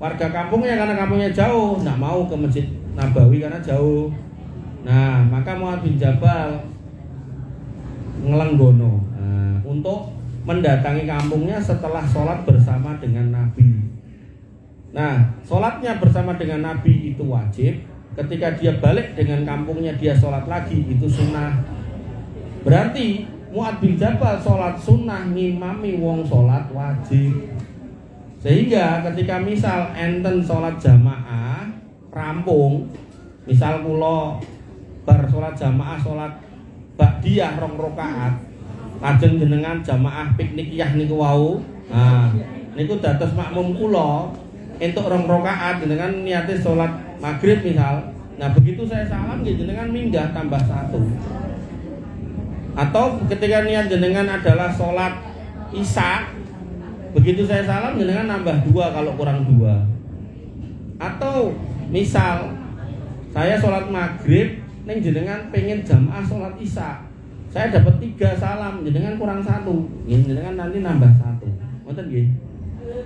Warga kampungnya karena kampungnya jauh nggak mau ke Masjid Nabawi karena jauh. Nah, maka Mu'ad bin Jabal ngelenggono untuk mendatangi kampungnya setelah sholat bersama dengan Nabi. Nah, sholatnya bersama dengan Nabi itu wajib. Ketika dia balik dengan kampungnya dia sholat lagi itu sunnah. Berarti Mu'ad bin Jabal sholat sunnah ngimami wong sholat wajib. Sehingga ketika misal enten sholat jamaah rampung, misal kula bar sholat jamaah sholat ba'diyah 2 rakaat, lajeng jenengan jamaah piknikiyah niku wau. Nah, niku dados makmum kula entuk 2 rakaat jenengan niate sholat maghrib misal. Nah, begitu saya salam ya jenengan minggah tambah 1. Atau ketika niat jenengan adalah sholat isya, begitu saya salam jenengan nambah 2 kalau kurang 2. Atau misal saya sholat maghrib neng jenengan pengen jamaah sholat isya, saya dapat 3 salam jenengan kurang 1, jenengan nanti nambah 1. Ngoten nggih.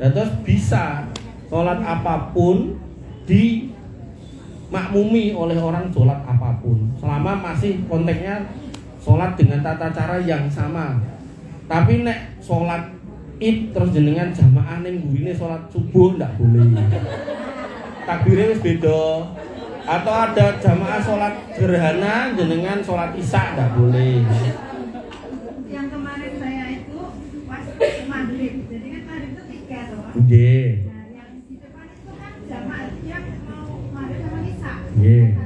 Terus bisa sholat apapun dimakmumi oleh orang sholat apapun selama masih konteksnya sholat dengan tata cara yang sama. Tapi nek sholat id terus jenengan jamaah ning gurine sholat subuh ndak boleh. Takbirnya wis beda. Atau ada jamaah sholat gerhana jenengan sholat isya ndak boleh. Yang kemarin saya itu pas maghrib, jadi kan maghrib itu 3 toh. Nggih. Nah, yang di depan itu kan jamaah yang mau maghrib sama isya. Nggih.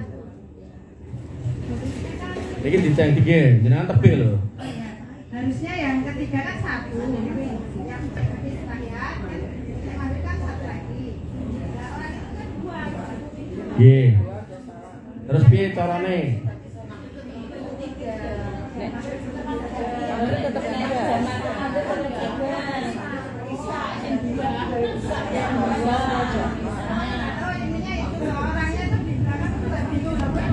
Harusnya kan, Niki diceng dikit, jenengan tebih lho. harusnya yang ketiga kan 1, yang habis tahiyat kan yang maghrib kan 1 lagi. Nah, orang itu kan 2. Nggih. Terus piye carane? Oh, intinya itu orangnya tuh di belakang tuh nggak bingung apa.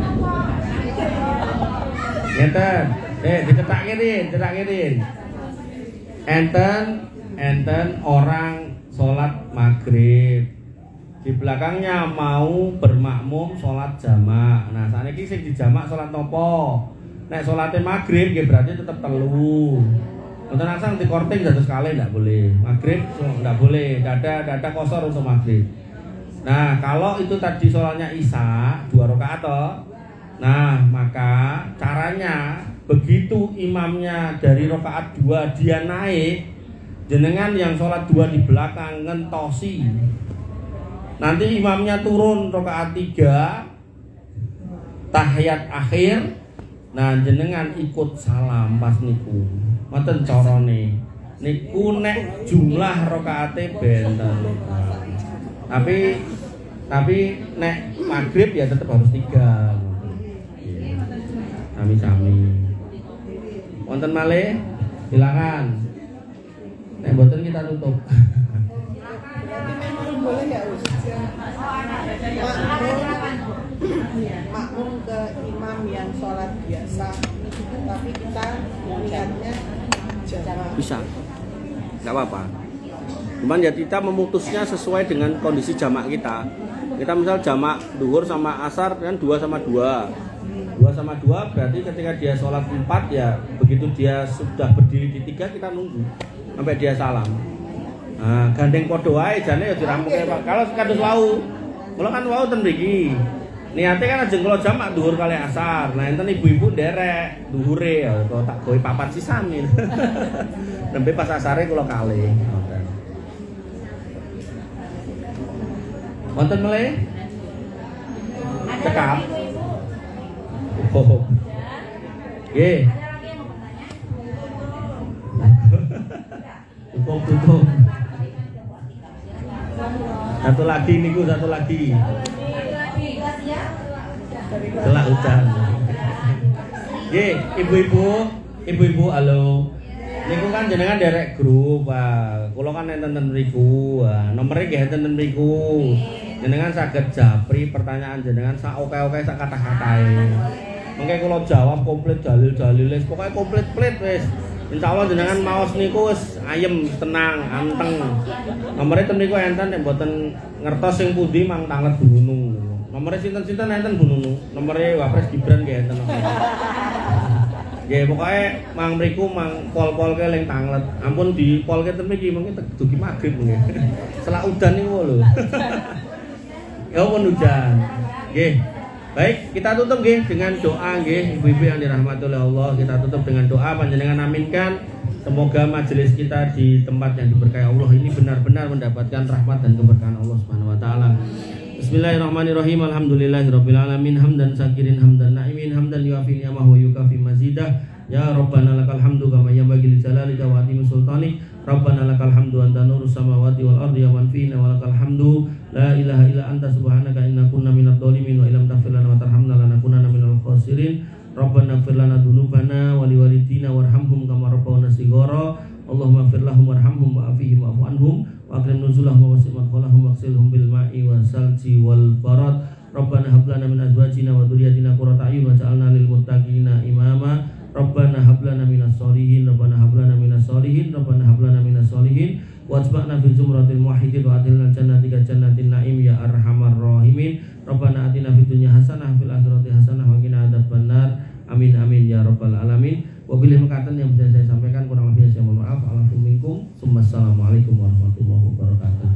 Ngeten. Dicetak ngirin. Enten orang sholat maghrib. Di belakangnya mau bermakmum sholat jamak. Nah, saat ini sing dijamak sholat nopo. Nek sholatnya maghrib, ya berarti tetap telu. Untuk langsung di korting satu sekali tidak boleh. Maghrib tidak boleh. Dada kosor untuk maghrib. Nah, kalau itu tadi sholatnya isya 2 rakaat toh. Nah, maka caranya begitu imamnya dari rakaat 2 dia naik, jenengan yang sholat 2 di belakang ngentosi. Nanti imamnya turun rakaat 3 tahiyat akhir. Nah, jenengan ikut salam pas niku. Ngoten carane. Niku nek jumlah rakaate benten. Tapi nek maghrib ya tetap harus 3. Sami-sami. Wonten malih? Silakan. Nek mboten kita tutup. Boleh ya, makmum ke imam yang sholat biasa, tapi kita niatnya jamaah. Bisa, nggak apa-apa. Cuman ya kita memutusnya sesuai dengan kondisi jamak kita. Kita misal jamak duhur sama asar kan 2 sama 2. 2 sama 2 berarti ketika dia sholat 4 ya begitu dia sudah berdiri di 3 kita nunggu sampai dia salam. Nah, gandeng podo wae jane ya dirampungke Pak. Kalau kados wau. Kula kan wau ten mriki. Niate kan ajeng kula jamak duhur kali asar. Nah, enten ibu-ibu nderek duhure ya kok tak gawe papat sisane. Nembe pas asare kula kalih. Wonten meleh? Cekap. Oh. Nggih. Tutup. Satu lagi niku, satu lagi. Celak hujan. Nggih, ibu-ibu, halo. Niku kan jenengan derek grup, Pak. Kula kan enten mriku. Nomere nggih enten mriku. Jenengan saged japri pertanyaan jenengan sak oke-oke sak kata-katae. Mengke kula jawab komplit dalil-dalil wis pokoke komplit-plit wis. Insyaallah jenengan maos niku wis ayem, tenang, anteng. Nomere ten niku enten nek mboten ngertos sing pundi mang tanglet gunung. Nomere sinten-sinten enten gunung. Nomere Wapres Gibran nggih enten. Nggih pokoke mang mriku mang pol-polke ling tanglet. Ampun di polke ten mriki mengke dugi magrib nggih. Selak udan niku lho. Ya pun hujan. Nggih. Baik, kita tutup nggih dengan doa nggih ibu-ibu yang dirahmati oleh Allah. Kita tutup dengan doa panjenengan aminkan. Semoga majelis kita di tempat yang diberkahi Allah ini benar-benar mendapatkan rahmat dan keberkahan Allah Subhanahu wa taala. Bismillahirrahmanirrahim. Alhamdulillahirabbil alamin hamdan sakirin hamdan naimin hamdan yuafi ni'amahu wa yukafi mazidah. Ya Rabbana lakal hamdu kama yanbaghi li jalalika wa azimi sultanik. Rabbana lakal hamdu anta nurus samawati wal ardi wa man fina wa lakal hamdu la ilaha illa anta subhanaka inna kunna minadh dhalimin wa illam taghfir lana wa tarhamna lanakunanna minal khasirin. Rabbana ighfir lana dzunubana wa liwalidina warhamhum kama rabbawna shighara. Allahumma ighfir lahum warhamhum wa'afihim wa'fu anhum wa akrim nuzulahum wa wasi' madkhalahum waghsilhum bil ma'i wasalji wal barad. Rabbana hab lana min azwajina wa dhurriyyatina qurrata a'yun waj'alna lil muttaqina imama. Rabbana hab lana minas solihin, Rabbana hab lana minas solihin, Rabbana hab lana minas solihin, wajma'na fil zumratil muwahhidin wa adkhilna jannatika jannatin na'im ya arhamar rahimin. Rabbana atina fid dunya hasanah fil akhirati hasanah wa qina adzabannar. Amin amin ya rabbal alamin. Wabillahi makaten yang bisa saya sampaikan kurang lebihnya saya mohon maaf. Alhamdulillah minkum. Assalamualaikum warahmatullahi wabarakatuh.